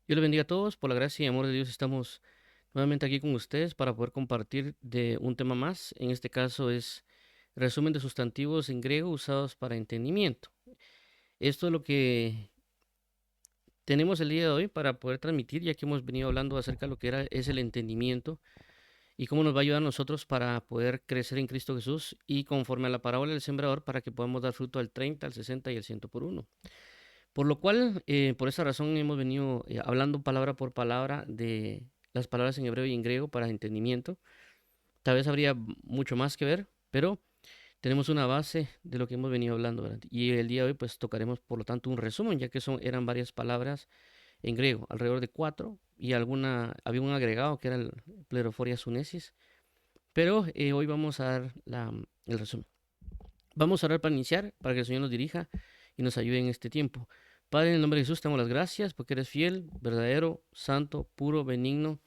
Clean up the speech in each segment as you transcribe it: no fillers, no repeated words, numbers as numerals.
Dios les bendiga a todos. Por la gracia y amor de Dios estamos nuevamente aquí con ustedes para poder compartir de un tema más. En este caso es resumen de sustantivos en griego usados para entendimiento. Esto es lo que tenemos el día de hoy para poder transmitir, ya que hemos venido hablando acerca de lo que es el entendimiento y cómo nos va a ayudar a nosotros para poder crecer en Cristo Jesús y conforme a la parábola del sembrador para que podamos dar fruto al 30, al 60 y al 100 por uno. Por lo cual, por esa razón hemos venido hablando palabra por palabra de las palabras en hebreo y en griego para entendimiento. Tal vez habría mucho más que ver, pero tenemos una base de lo que hemos venido hablando, ¿verdad? Y el día de hoy pues tocaremos por lo tanto un resumen, ya que eran varias palabras en griego, alrededor de cuatro, y había un agregado que era el Pleroforia sunesis, pero hoy vamos a dar el resumen. Vamos a orar para iniciar, para que el Señor nos dirija y nos ayude en este tiempo. Padre, en el nombre de Jesús te damos las gracias porque eres fiel, verdadero, santo, puro, benigno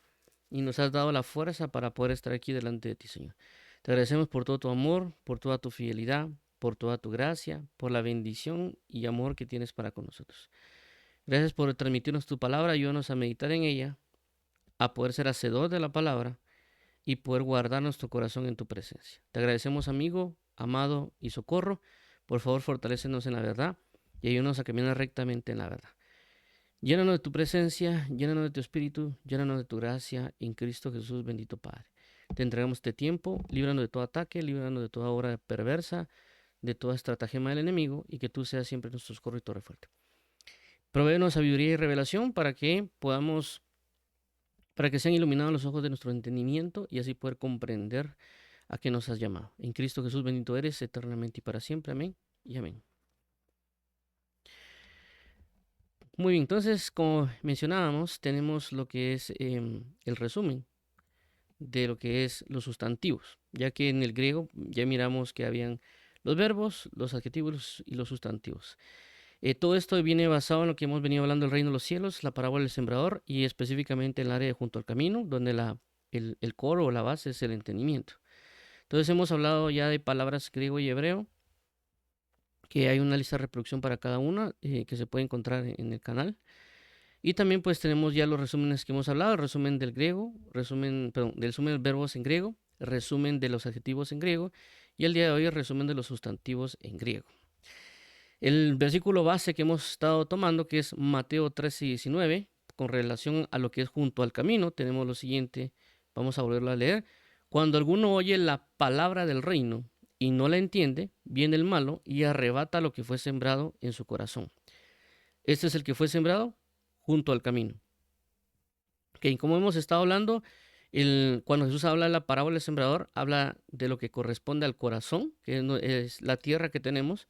y nos has dado la fuerza para poder estar aquí delante de ti, Señor. Te agradecemos por todo tu amor, por toda tu fidelidad, por toda tu gracia, por la bendición y amor que tienes para con nosotros. Gracias por transmitirnos tu palabra, ayúdanos a meditar en ella, a poder ser hacedor de la palabra y poder guardar nuestro corazón en tu presencia. Te agradecemos, amigo, amado y socorro. Por favor, fortalécenos en la verdad y ayúdanos a caminar rectamente en la verdad. Llénanos de tu presencia, llénanos de tu espíritu, llénanos de tu gracia en Cristo Jesús, bendito Padre. Te entregamos este tiempo, líbranos de todo ataque, líbranos de toda obra perversa, de toda estratagema del enemigo y que tú seas siempre nuestro socorro y torre fuerte. Provéenos sabiduría y revelación para que sean iluminados los ojos de nuestro entendimiento y así poder comprender a qué nos has llamado. En Cristo Jesús bendito eres eternamente y para siempre. Amén y amén. Muy bien, entonces, como mencionábamos, tenemos lo que es el resumen de lo que es los sustantivos, ya que en el griego ya miramos que habían los verbos, los adjetivos y los sustantivos. Todo esto viene basado en lo que hemos venido hablando del reino de los cielos, la parábola del sembrador y específicamente en el área de junto al camino, donde el coro o la base es el entendimiento. Entonces hemos hablado ya de palabras griego y hebreo, que hay una lista de reproducción para cada una que se puede encontrar en el canal. Y también pues tenemos ya los resúmenes que hemos hablado, resumen del griego, resumen de verbos en griego, resumen de los adjetivos en griego y el día de hoy el resumen de los sustantivos en griego. El versículo base que hemos estado tomando, que es Mateo 13:19, con relación a lo que es junto al camino, tenemos lo siguiente, vamos a volverlo a leer. Cuando alguno oye la palabra del reino y no la entiende, viene el malo y arrebata lo que fue sembrado en su corazón. Este es el que fue sembrado junto al camino. Okay, como hemos estado hablando, cuando Jesús habla de la parábola del sembrador, habla de lo que corresponde al corazón, que es la tierra que tenemos,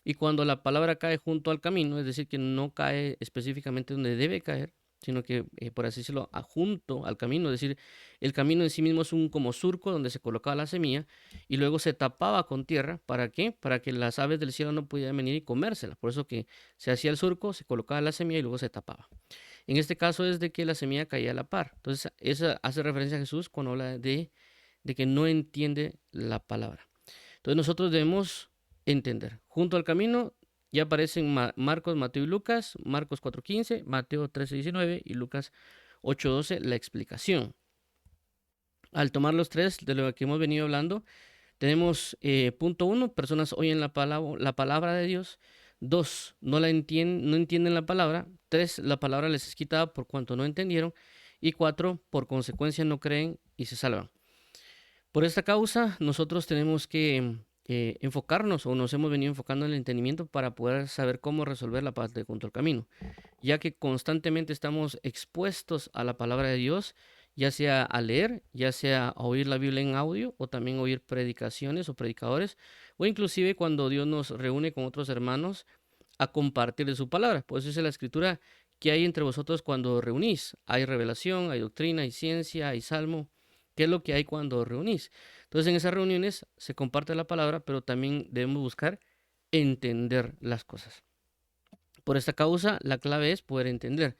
y cuando la palabra cae junto al camino, es decir, que no cae específicamente donde debe caer, sino que, por así decirlo, junto al camino, es decir, el camino en sí mismo es un como surco donde se colocaba la semilla y luego se tapaba con tierra. ¿Para qué? Para que las aves del cielo no pudieran venir y comérsela. Por eso que se hacía el surco, se colocaba la semilla y luego se tapaba. En este caso es de que la semilla caía a la par. Entonces, eso hace referencia a Jesús cuando habla de que no entiende la palabra. Entonces, nosotros debemos entender. Junto al camino ya aparecen Marcos, Mateo y Lucas, Marcos 4:15, Mateo 13:19 y Lucas 8:12, la explicación. Al tomar los tres de lo que hemos venido hablando, tenemos punto 1, personas oyen la palabra de Dios. 2, no entienden la palabra. 3, la palabra les es quitada por cuanto no entendieron. Y 4, por consecuencia no creen y se salvan. Por esta causa, nosotros tenemos que enfocarnos o nos hemos venido enfocando en el entendimiento para poder saber cómo resolver la parte junto al camino, ya que constantemente estamos expuestos a la palabra de Dios, ya sea a leer, ya sea a oír la Biblia en audio o también oír predicaciones o predicadores, o inclusive cuando Dios nos reúne con otros hermanos a compartir de su palabra. Por eso dice la escritura que hay entre vosotros cuando reunís. Hay revelación, hay doctrina, hay ciencia, hay salmo. ¿Qué es lo que hay cuando reunís? Entonces en esas reuniones se comparte la palabra, pero también debemos buscar entender las cosas. Por esta causa, la clave es poder entender.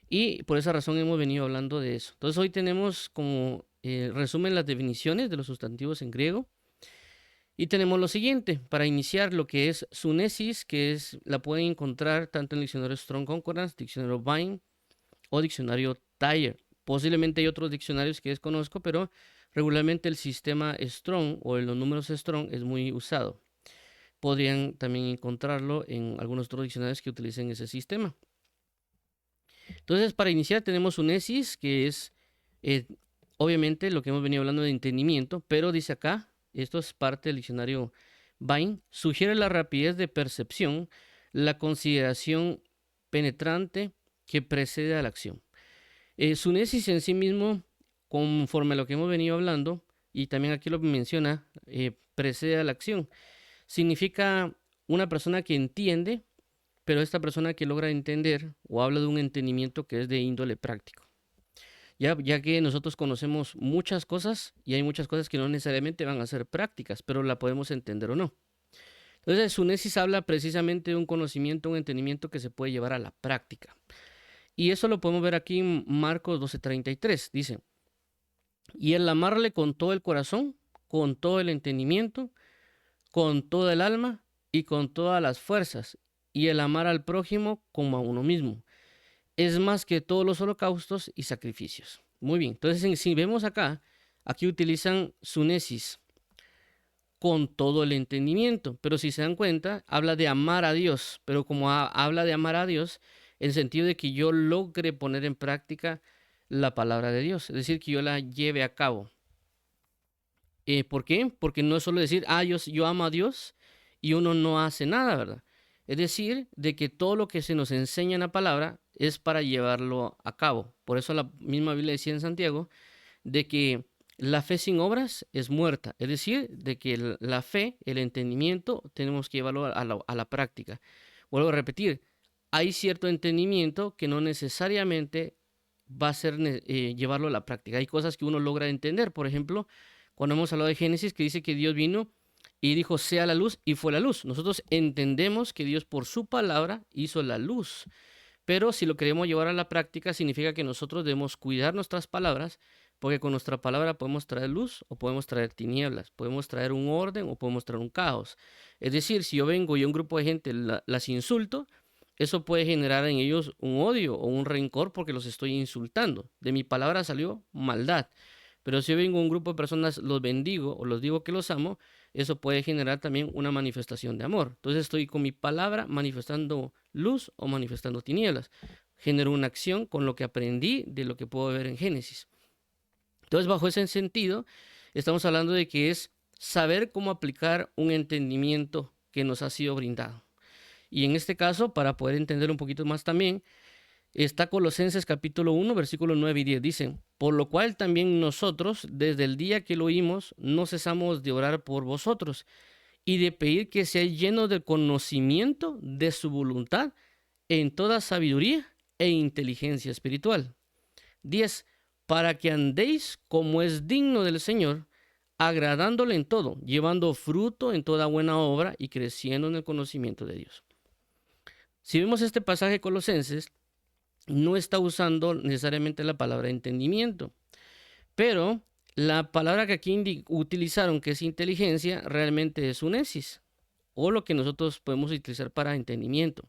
Y por esa razón hemos venido hablando de eso. Entonces hoy tenemos como resumen las definiciones de los sustantivos en griego. Y tenemos lo siguiente, para iniciar lo que es sunesis, la pueden encontrar tanto en el diccionario Strong Concordance, diccionario Vine, o diccionario Thayer. Posiblemente hay otros diccionarios que desconozco, pero regularmente el sistema Strong o los números Strong es muy usado. Podrían también encontrarlo en algunos otros diccionarios que utilicen ese sistema. Entonces, para iniciar tenemos unesis, que es obviamente lo que hemos venido hablando de entendimiento, pero dice acá, esto es parte del diccionario Vine, sugiere la rapidez de percepción, la consideración penetrante que precede a la acción. Sunesis en sí mismo, conforme a lo que hemos venido hablando, y también aquí lo menciona, precede a la acción. Significa una persona que entiende, pero esta persona que logra entender o habla de un entendimiento que es de índole práctico. Ya que nosotros conocemos muchas cosas y hay muchas cosas que no necesariamente van a ser prácticas, pero la podemos entender o no. Entonces, Sunesis habla precisamente de un conocimiento, un entendimiento que se puede llevar a la práctica. Y eso lo podemos ver aquí en Marcos 12:33. Dice, y el amarle con todo el corazón, con todo el entendimiento, con toda el alma y con todas las fuerzas, y el amar al prójimo como a uno mismo. Es más que todos los holocaustos y sacrificios. Muy bien, entonces si vemos acá, aquí utilizan sunesis con todo el entendimiento, pero si se dan cuenta, habla de amar a Dios, pero como habla de amar a Dios, en el sentido de que yo logre poner en práctica la palabra de Dios, es decir, que yo la lleve a cabo. ¿Por qué? Porque no es solo decir, yo amo a Dios y uno no hace nada, ¿verdad? Es decir, de que todo lo que se nos enseña en la palabra es para llevarlo a cabo. Por eso la misma Biblia decía en Santiago de que la fe sin obras es muerta. Es decir, de que la fe, el entendimiento, tenemos que llevarlo a la práctica. Vuelvo a repetir, hay cierto entendimiento que no necesariamente va a ser llevarlo a la práctica. Hay cosas que uno logra entender. Por ejemplo, cuando hemos hablado de Génesis, que dice que Dios vino y dijo, sea la luz, y fue la luz. Nosotros entendemos que Dios por su palabra hizo la luz. Pero si lo queremos llevar a la práctica, significa que nosotros debemos cuidar nuestras palabras, porque con nuestra palabra podemos traer luz o podemos traer tinieblas, podemos traer un orden o podemos traer un caos. Es decir, si yo vengo y un grupo de gente las insulto, eso puede generar en ellos un odio o un rencor porque los estoy insultando. De mi palabra salió maldad. Pero si yo vengo a un grupo de personas, los bendigo o los digo que los amo, eso puede generar también una manifestación de amor. Entonces estoy con mi palabra manifestando luz o manifestando tinieblas. Genero una acción con lo que aprendí de lo que puedo ver en Génesis. Entonces, bajo ese sentido, estamos hablando de que es saber cómo aplicar un entendimiento que nos ha sido brindado. Y en este caso, para poder entender un poquito más también, está Colosenses capítulo 1, versículos 9 y 10. Dicen, por lo cual también nosotros, desde el día que lo oímos, no cesamos de orar por vosotros y de pedir que seáis llenos del conocimiento de su voluntad en toda sabiduría e inteligencia espiritual. 10. Para que andéis como es digno del Señor, agradándole en todo, llevando fruto en toda buena obra y creciendo en el conocimiento de Dios. Si vemos este pasaje de Colosenses, no está usando necesariamente la palabra entendimiento, pero la palabra que aquí utilizaron, que es inteligencia, realmente es unesis, o lo que nosotros podemos utilizar para entendimiento.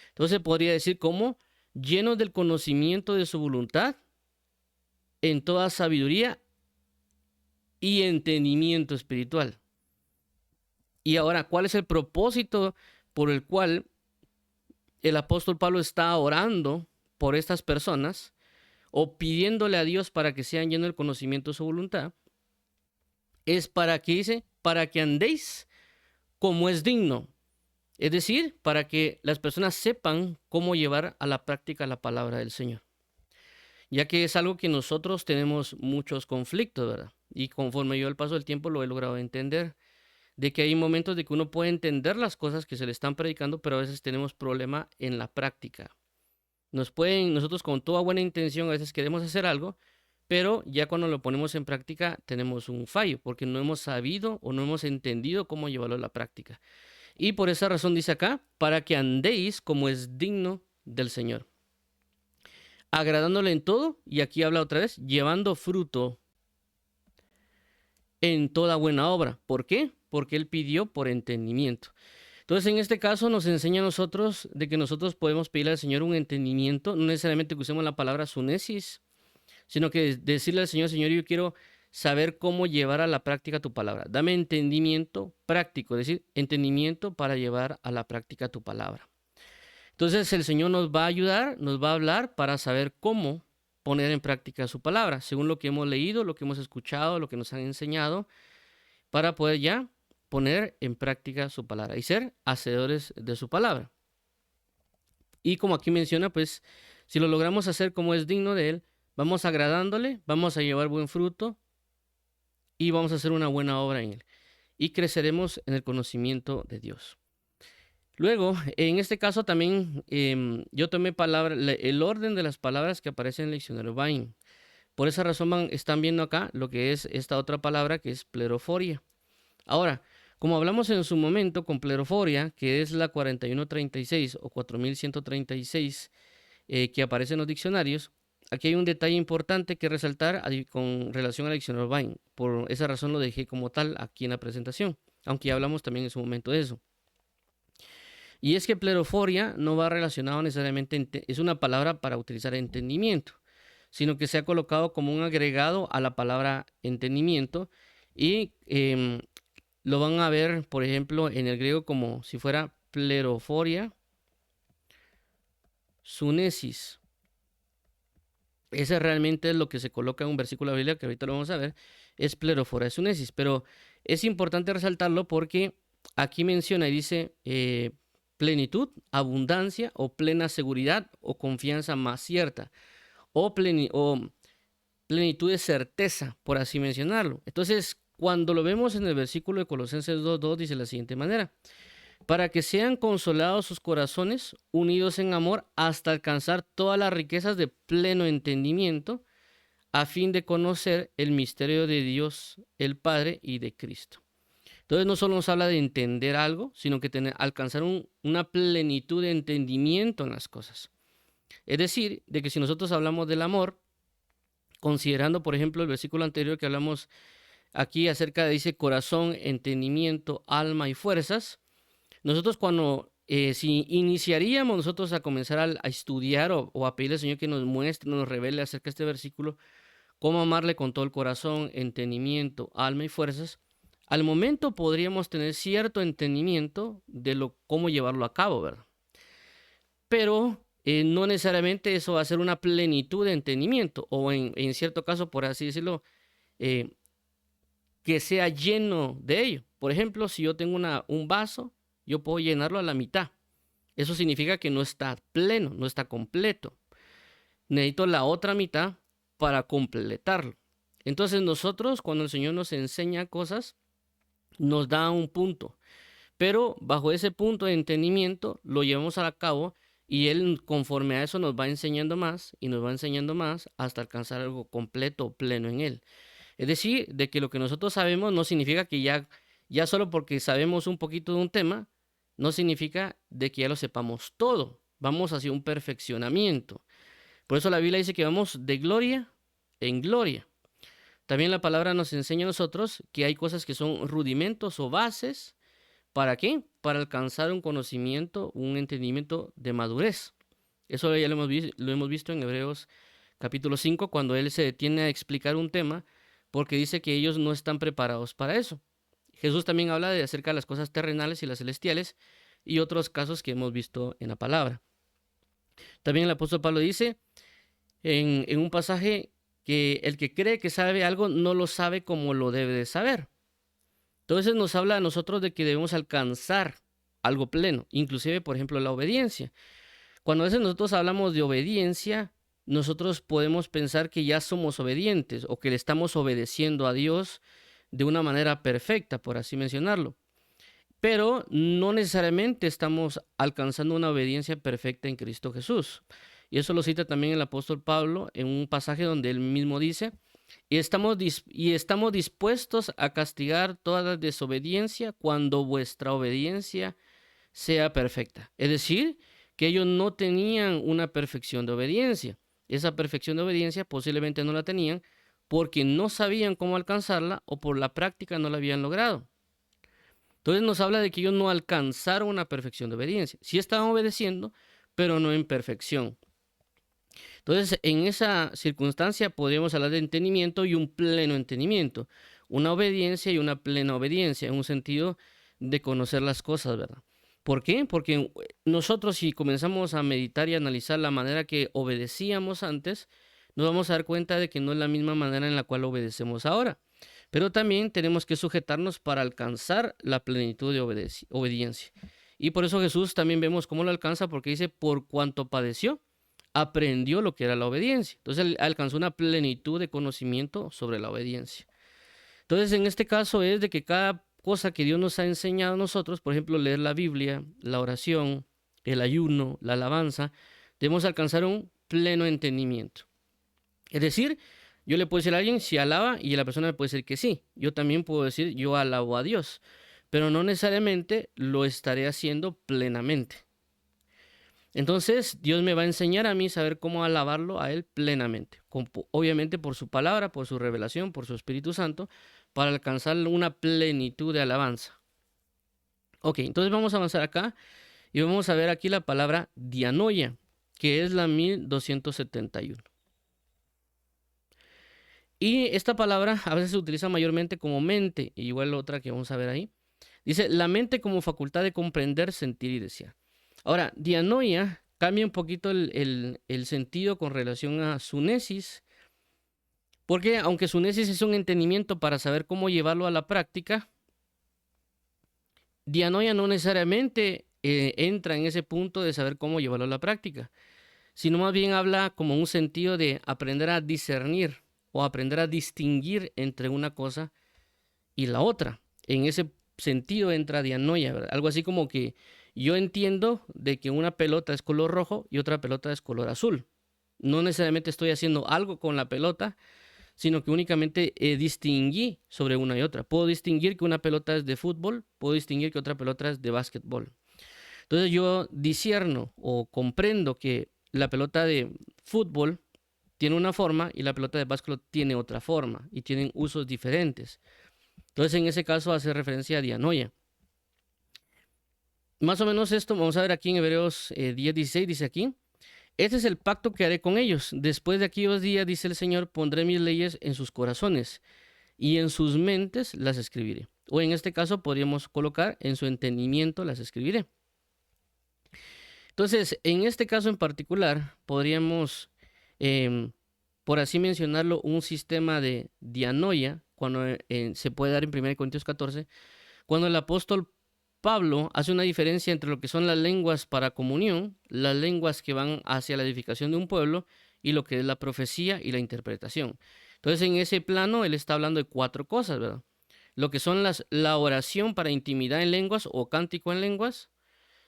Entonces podría decir como llenos del conocimiento de su voluntad, en toda sabiduría y entendimiento espiritual. Y ahora, ¿cuál es el propósito por el cual el apóstol Pablo está orando por estas personas o pidiéndole a Dios para que sean llenos del conocimiento de su voluntad? Es para que dice, para que andéis como es digno. Es decir, para que las personas sepan cómo llevar a la práctica la palabra del Señor. Ya que es algo que nosotros tenemos muchos conflictos, ¿verdad? Y conforme yo al paso del tiempo lo he logrado entender, de que hay momentos de que uno puede entender las cosas que se le están predicando, pero a veces tenemos problema en la práctica. Nosotros con toda buena intención a veces queremos hacer algo, pero ya cuando lo ponemos en práctica tenemos un fallo, porque no hemos sabido o no hemos entendido cómo llevarlo a la práctica. Y por esa razón dice acá, para que andéis como es digno del Señor, agradándole en todo, y aquí habla otra vez, llevando fruto en toda buena obra. ¿Por qué? Porque él pidió por entendimiento. Entonces, en este caso nos enseña a nosotros de que nosotros podemos pedirle al Señor un entendimiento, no necesariamente que usemos la palabra sunesis, sino que decirle al Señor, Señor, yo quiero saber cómo llevar a la práctica tu palabra. Dame entendimiento práctico, es decir, entendimiento para llevar a la práctica tu palabra. Entonces el Señor nos va a ayudar, nos va a hablar para saber cómo poner en práctica su palabra, según lo que hemos leído, lo que hemos escuchado, lo que nos han enseñado, para poder ya poner en práctica su palabra y ser hacedores de su palabra. Y como aquí menciona, pues si lo logramos hacer como es digno de Él, vamos agradándole, vamos a llevar buen fruto y vamos a hacer una buena obra en Él. Y creceremos en el conocimiento de Dios. Luego, en este caso también yo tomé el orden de las palabras que aparecen en el diccionario Vine. Por esa razón están viendo acá lo que es esta otra palabra que es pleroforia. Ahora, como hablamos en su momento con pleroforia, que es la 4136 o 4136 que aparece en los diccionarios, aquí hay un detalle importante que resaltar con relación al diccionario Vine. Por esa razón lo dejé como tal aquí en la presentación, aunque ya hablamos también en su momento de eso. Y es que pleroforia no va relacionado necesariamente, es una palabra para utilizar entendimiento, sino que se ha colocado como un agregado a la palabra entendimiento y lo van a ver, por ejemplo, en el griego como si fuera pleroforia sunesis. Ese realmente es lo que se coloca en un versículo de la Biblia, que ahorita lo vamos a ver, es pleroforia sunesis. Pero es importante resaltarlo porque aquí menciona y dice plenitud, abundancia o plena seguridad o confianza más cierta o plenitud de certeza, por así mencionarlo. Entonces, cuando lo vemos en el versículo de Colosenses 2:2 dice de la siguiente manera: para que sean consolados sus corazones, unidos en amor, hasta alcanzar todas las riquezas de pleno entendimiento, a fin de conocer el misterio de Dios, el Padre y de Cristo. Entonces no solo nos habla de entender algo, sino que alcanzar una plenitud de entendimiento en las cosas. Es decir, de que si nosotros hablamos del amor, considerando por ejemplo el versículo anterior que hablamos aquí acerca de dice corazón, entendimiento, alma y fuerzas, nosotros cuando si iniciaríamos nosotros a comenzar a estudiar o a pedirle al Señor que nos muestre, nos revele acerca de este versículo, cómo amarle con todo el corazón, entendimiento, alma y fuerzas, al momento podríamos tener cierto entendimiento de cómo llevarlo a cabo, ¿verdad? Pero no necesariamente eso va a ser una plenitud de entendimiento, o en cierto caso, por así decirlo, que sea lleno de ello. Por ejemplo, si yo tengo un vaso, yo puedo llenarlo a la mitad. Eso significa que no está pleno, no está completo. Necesito la otra mitad para completarlo. Entonces nosotros, cuando el Señor nos enseña cosas, nos da un punto, pero bajo ese punto de entendimiento lo llevamos a cabo y Él conforme a eso nos va enseñando más y nos va enseñando más hasta alcanzar algo completo, pleno en Él. Es decir, de que lo que nosotros sabemos no significa que ya solo porque sabemos un poquito de un tema, no significa de que ya lo sepamos todo. Vamos hacia un perfeccionamiento. Por eso la Biblia dice que vamos de gloria en gloria. También la palabra nos enseña a nosotros que hay cosas que son rudimentos o bases. ¿Para qué? Para alcanzar un conocimiento, un entendimiento de madurez. Eso ya lo hemos visto en Hebreos capítulo 5, cuando él se detiene a explicar un tema, porque dice que ellos no están preparados para eso. Jesús también habla acerca de las cosas terrenales y las celestiales y otros casos que hemos visto en la palabra. También el apóstol Pablo dice en un pasaje que el que cree que sabe algo no lo sabe como lo debe de saber. Entonces nos habla a nosotros de que debemos alcanzar algo pleno, inclusive por ejemplo la obediencia. Cuando a veces nosotros hablamos de obediencia, nosotros podemos pensar que ya somos obedientes o que le estamos obedeciendo a Dios de una manera perfecta, por así mencionarlo. Pero no necesariamente estamos alcanzando una obediencia perfecta en Cristo Jesús. Y eso lo cita también el apóstol Pablo en un pasaje donde él mismo dice: y estamos dispuestos a castigar toda desobediencia cuando vuestra obediencia sea perfecta. Es decir, que ellos no tenían una perfección de obediencia. Esa perfección de obediencia posiblemente no la tenían porque no sabían cómo alcanzarla o por la práctica no la habían logrado. Entonces nos habla de que ellos no alcanzaron una perfección de obediencia. Sí estaban obedeciendo, pero no en perfección. Entonces, en esa circunstancia podríamos hablar de entendimiento y un pleno entendimiento, una obediencia y una plena obediencia, en un sentido de conocer las cosas, ¿verdad? ¿Por qué? Porque nosotros, si comenzamos a meditar y analizar la manera que obedecíamos antes, nos vamos a dar cuenta de que no es la misma manera en la cual obedecemos ahora. Pero también tenemos que sujetarnos para alcanzar la plenitud de obediencia. Y por eso Jesús también vemos cómo lo alcanza, porque dice, por cuanto padeció, aprendió lo que era la obediencia. Entonces él alcanzó una plenitud de conocimiento sobre la obediencia. Entonces en este caso es de que cada cosa que Dios nos ha enseñado a nosotros, por ejemplo, leer la Biblia, la oración, el ayuno, la alabanza, debemos alcanzar un pleno entendimiento. Es decir, yo le puedo decir a alguien si alaba y la persona me puede decir que sí. Yo también puedo decir yo alabo a Dios, pero no necesariamente lo estaré haciendo plenamente. Entonces, Dios me va a enseñar a mí saber cómo alabarlo a Él plenamente. Obviamente por su palabra, por su revelación, por su Espíritu Santo, para alcanzar una plenitud de alabanza. Ok, entonces vamos a avanzar acá y vamos a ver aquí la palabra dianoia, que es la 1271. Y esta palabra a veces se utiliza mayormente como mente, igual otra que vamos a ver ahí. Dice, la mente como facultad de comprender, sentir y desear. Ahora, dianoia cambia un poquito el sentido con relación a sunesis, porque aunque sunesis es un entendimiento para saber cómo llevarlo a la práctica, dianoia no necesariamente entra en ese punto de saber cómo llevarlo a la práctica, sino más bien habla como un sentido de aprender a discernir o aprender a distinguir entre una cosa y la otra. En ese sentido entra dianoia, ¿verdad? Algo así como que yo entiendo de que una pelota es color rojo y otra pelota es color azul. No necesariamente estoy haciendo algo con la pelota, sino que únicamente distinguí sobre una y otra. Puedo distinguir que una pelota es de fútbol, puedo distinguir que otra pelota es de básquetbol. Entonces yo discierno o comprendo que la pelota de fútbol tiene una forma y la pelota de básquetbol tiene otra forma y tienen usos diferentes. Entonces en ese caso hace referencia a dianoia. Más o menos esto vamos a ver aquí en Hebreos 10:16, dice aquí, este es el pacto que haré con ellos. Después de aquellos días, dice el Señor, pondré mis leyes en sus corazones y en sus mentes las escribiré. O en este caso podríamos colocar en su entendimiento las escribiré. Entonces, en este caso en particular, podríamos, por así mencionarlo, un sistema de dianoia, cuando se puede dar en 1 Corintios 14, cuando el apóstol Pablo hace una diferencia entre lo que son las lenguas para comunión, las lenguas que van hacia la edificación de un pueblo, y lo que es la profecía y la interpretación. Entonces, en ese plano, él está hablando de 4 cosas, ¿verdad? Lo que son la oración para intimidad en lenguas o cántico en lenguas.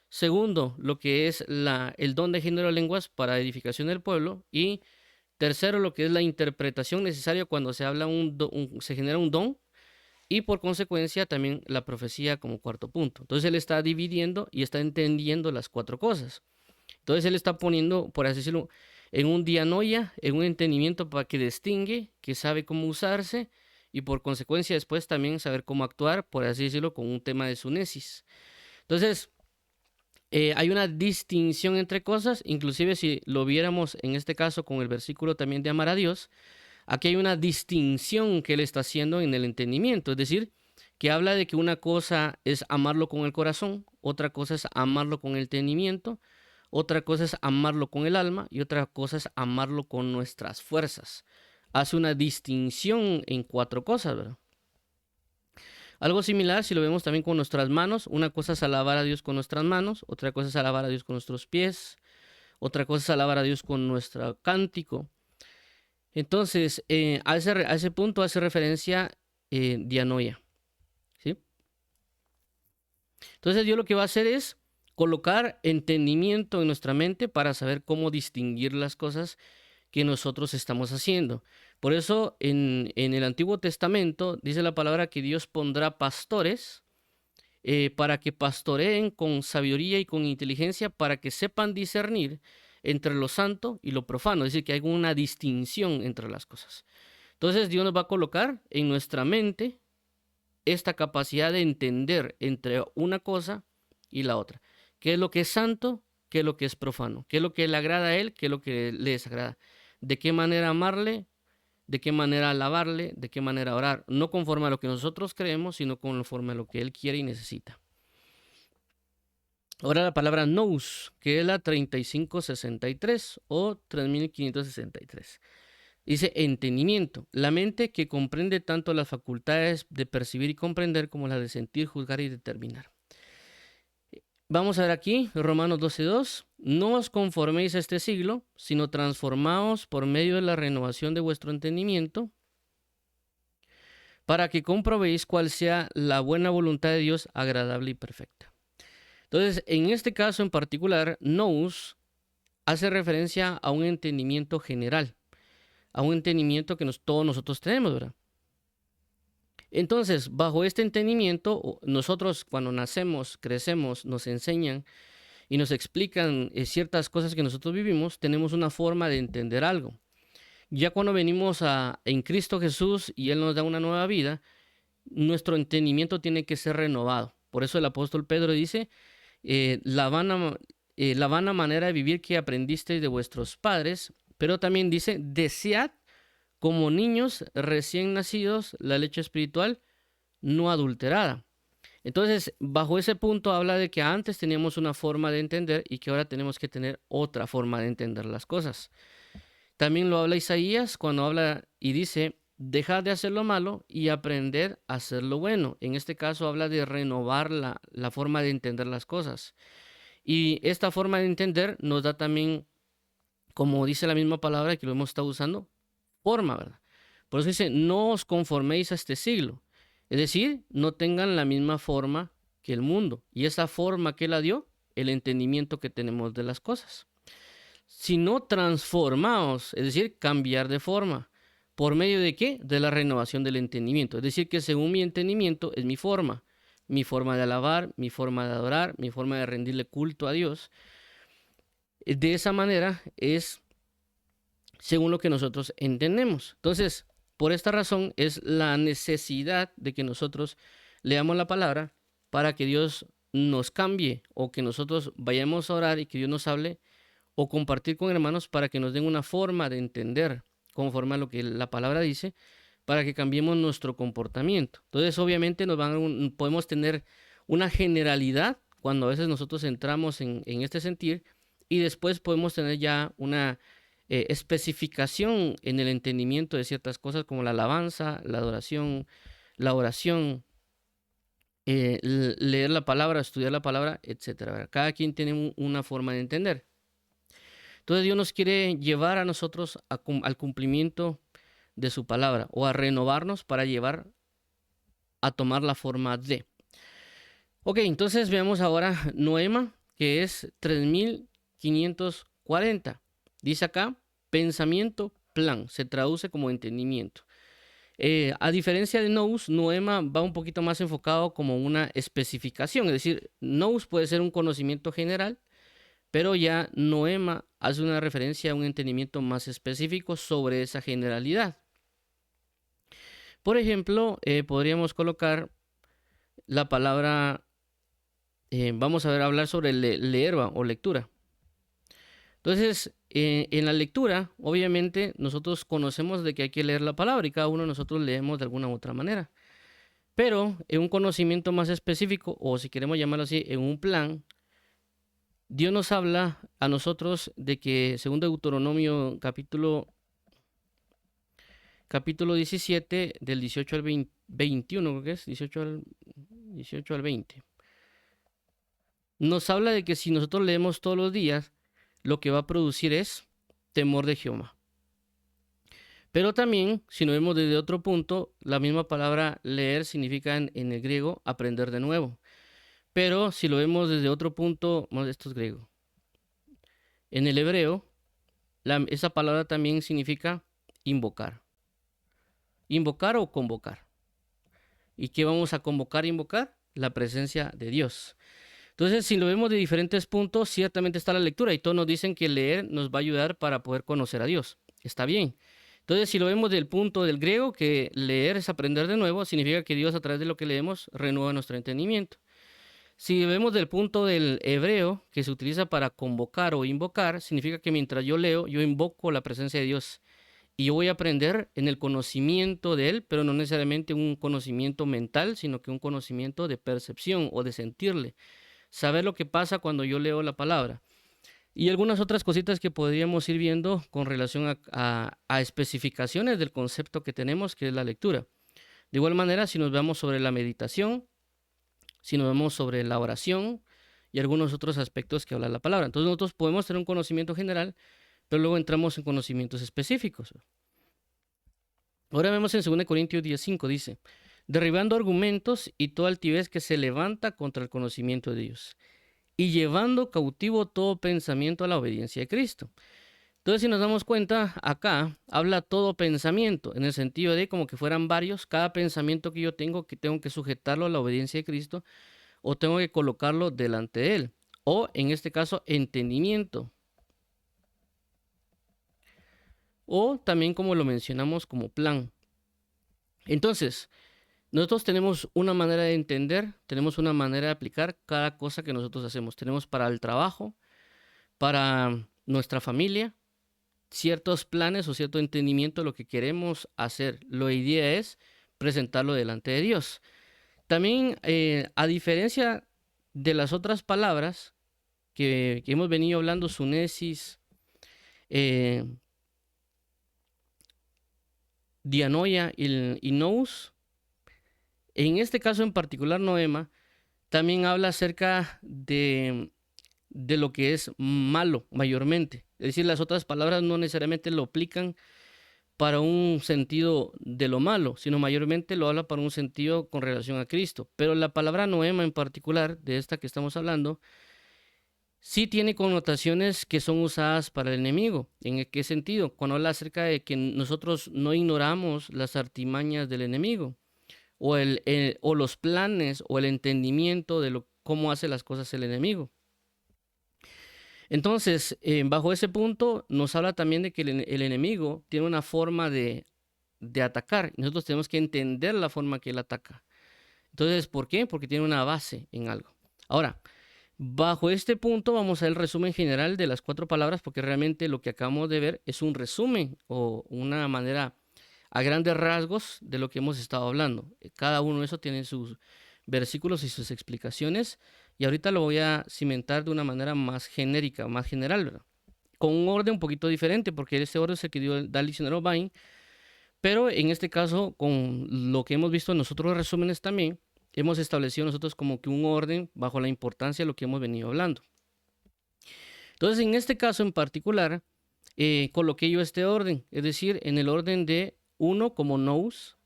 Segundo, lo que es el don de género de lenguas para edificación del pueblo. Y tercero, lo que es la interpretación necesaria cuando se habla se genera un don. Y por consecuencia también la profecía como cuarto punto. Entonces él está dividiendo y está entendiendo las 4 cosas. Entonces él está poniendo, por así decirlo, en un dianoia, en un entendimiento para que distingue, que sabe cómo usarse y por consecuencia después también saber cómo actuar, por así decirlo, con un tema de sunesis. Entonces hay una distinción entre cosas, inclusive si lo viéramos en este caso con el versículo también de amar a Dios, aquí hay una distinción que él está haciendo en el entendimiento, es decir, que habla de que una cosa es amarlo con el corazón, otra cosa es amarlo con el entendimiento, otra cosa es amarlo con el alma y otra cosa es amarlo con nuestras fuerzas. Hace una distinción en 4 cosas, ¿verdad? Algo similar si lo vemos también con nuestras manos. Una cosa es alabar a Dios con nuestras manos, otra cosa es alabar a Dios con nuestros pies, otra cosa es alabar a Dios con nuestro cántico. Entonces, a ese punto hace referencia dianoia, ¿sí? Entonces Dios lo que va a hacer es colocar entendimiento en nuestra mente para saber cómo distinguir las cosas que nosotros estamos haciendo. Por eso en el Antiguo Testamento dice la palabra que Dios pondrá pastores para que pastoreen con sabiduría y con inteligencia para que sepan discernir entre lo santo y lo profano, es decir, que hay una distinción entre las cosas. Entonces Dios nos va a colocar en nuestra mente esta capacidad de entender entre una cosa y la otra. ¿Qué es lo que es santo? ¿Qué es lo que es profano? ¿Qué es lo que le agrada a él? ¿Qué es lo que le desagrada? ¿De qué manera amarle? ¿De qué manera alabarle? ¿De qué manera orar? No conforme a lo que nosotros creemos, sino conforme a lo que él quiere y necesita. Ahora la palabra nous, que es la 3563 o 3563. Dice entendimiento, la mente que comprende tanto las facultades de percibir y comprender como las de sentir, juzgar y determinar. Vamos a ver aquí, Romanos 12:2. No os conforméis a este siglo, sino transformaos por medio de la renovación de vuestro entendimiento, para que comprobéis cuál sea la buena voluntad de Dios, agradable y perfecta. Entonces, en este caso en particular, nous hace referencia a un entendimiento general, a un entendimiento que todos nosotros tenemos, ¿verdad? Entonces, bajo este entendimiento, nosotros cuando nacemos, crecemos, nos enseñan y nos explican ciertas cosas que nosotros vivimos, tenemos una forma de entender algo. Ya cuando venimos en Cristo Jesús y Él nos da una nueva vida, nuestro entendimiento tiene que ser renovado. Por eso el apóstol Pedro dice, la vana manera de vivir que aprendisteis de vuestros padres, pero también dice, desead como niños recién nacidos la leche espiritual no adulterada. Entonces, bajo ese punto habla de que antes teníamos una forma de entender y que ahora tenemos que tener otra forma de entender las cosas. También lo habla Isaías cuando habla y dice, dejad de hacer lo malo y aprender a hacer lo bueno. En este caso habla de renovar la forma de entender las cosas. Y esta forma de entender nos da también, como dice la misma palabra que lo hemos estado usando, forma, ¿verdad? Por eso dice, no os conforméis a este siglo. Es decir, no tengan la misma forma que el mundo. Y esa forma que la dio, el entendimiento que tenemos de las cosas. Sino transformaos, es decir, cambiar de forma. ¿Por medio de qué? De la renovación del entendimiento. Es decir, que según mi entendimiento es mi forma de alabar, mi forma de adorar, mi forma de rendirle culto a Dios. De esa manera es según lo que nosotros entendemos. Entonces, por esta razón es la necesidad de que nosotros leamos la palabra para que Dios nos cambie o que nosotros vayamos a orar y que Dios nos hable o compartir con hermanos para que nos den una forma de entender conforme a lo que la palabra dice para que cambiemos nuestro comportamiento. Entonces, obviamente podemos tener una generalidad cuando a veces nosotros entramos en este sentir y después podemos tener ya una especificación en el entendimiento de ciertas cosas como la alabanza, la adoración, la oración, leer la palabra, estudiar la palabra, etc. Cada quien tiene una forma de entender. Entonces Dios nos quiere llevar a nosotros al cumplimiento de su palabra o a renovarnos para llevar a tomar la forma de. Ok, entonces veamos ahora Noema, que es 3540. Dice acá, pensamiento, plan, se traduce como entendimiento. A diferencia de nous, Noema va un poquito más enfocado como una especificación, es decir, nous puede ser un conocimiento general, pero ya Noema hace una referencia a un entendimiento más específico sobre esa generalidad. Por ejemplo, podríamos colocar la palabra, vamos a hablar sobre leer o lectura. Entonces, en la lectura, obviamente, nosotros conocemos de que hay que leer la palabra y cada uno de nosotros leemos de alguna u otra manera. Pero en un conocimiento más específico, o si queremos llamarlo así, en un plan, Dios nos habla a nosotros de que, según Deuteronomio capítulo 17, del 18 al 21, creo que es, 18 al 20, nos habla de que si nosotros leemos todos los días, lo que va a producir es temor de Jehová. Pero también, si nos vemos desde otro punto, la misma palabra leer significa en el griego aprender de nuevo. Pero si lo vemos desde otro punto, esto es griego. En el hebreo, esa palabra también significa invocar. Invocar o convocar. ¿Y qué vamos a convocar e invocar? La presencia de Dios. Entonces, si lo vemos de diferentes puntos, ciertamente está la lectura y todos nos dicen que leer nos va a ayudar para poder conocer a Dios. Está bien. Entonces, si lo vemos del punto del griego, que leer es aprender de nuevo, significa que Dios a través de lo que leemos renueva nuestro entendimiento. Si vemos del punto del hebreo, que se utiliza para convocar o invocar, significa que mientras yo leo, yo invoco la presencia de Dios. Y yo voy a aprender en el conocimiento de Él, pero no necesariamente un conocimiento mental, sino que un conocimiento de percepción o de sentirle. Saber lo que pasa cuando yo leo la palabra. Y algunas otras cositas que podríamos ir viendo con relación a especificaciones del concepto que tenemos, que es la lectura. De igual manera, si nos vemos sobre la meditación, si nos vemos sobre la oración y algunos otros aspectos que habla la palabra. Entonces nosotros podemos tener un conocimiento general, pero luego entramos en conocimientos específicos. Ahora vemos en 2 Corintios 10:5, dice, derribando argumentos y toda altivez que se levanta contra el conocimiento de Dios, y llevando cautivo todo pensamiento a la obediencia de Cristo. Entonces, si nos damos cuenta, acá habla todo pensamiento, en el sentido de como que fueran varios, cada pensamiento que yo tengo que sujetarlo a la obediencia de Cristo, o tengo que colocarlo delante de Él, o en este caso, entendimiento. O también como lo mencionamos como plan. Entonces, nosotros tenemos una manera de entender, tenemos una manera de aplicar cada cosa que nosotros hacemos. Tenemos para el trabajo, para nuestra familia, ciertos planes o cierto entendimiento de lo que queremos hacer. La idea es presentarlo delante de Dios. También, a diferencia de las otras palabras que hemos venido hablando, sunesis, dianoia y nous, en este caso en particular, noema, también habla acerca de lo que es malo mayormente. Es decir, las otras palabras no necesariamente lo aplican para un sentido de lo malo, sino mayormente lo habla para un sentido con relación a Cristo. Pero la palabra noema en particular, de esta que estamos hablando, sí tiene connotaciones que son usadas para el enemigo. ¿En qué sentido? Cuando habla acerca de que nosotros no ignoramos las artimañas del enemigo, o los planes o el entendimiento de cómo hace las cosas el enemigo. Entonces, bajo ese punto, nos habla también de que el enemigo tiene una forma de atacar. Nosotros tenemos que entender la forma que él ataca. Entonces, ¿por qué? Porque tiene una base en algo. Ahora, bajo este punto vamos a ver el resumen general de las 4 palabras, porque realmente lo que acabamos de ver es un resumen o una manera a grandes rasgos de lo que hemos estado hablando. Cada uno de esos tiene sus versículos y sus explicaciones, y ahorita lo voy a cimentar de una manera más genérica, más general, ¿verdad? Con un orden un poquito diferente, porque ese orden es el que da el diccionario Bain, pero en este caso, con lo que hemos visto en nosotros resúmenes también, hemos establecido nosotros como que un orden bajo la importancia de lo que hemos venido hablando. Entonces, en este caso en particular, coloqué yo este orden, es decir, en el orden de 1 como nous,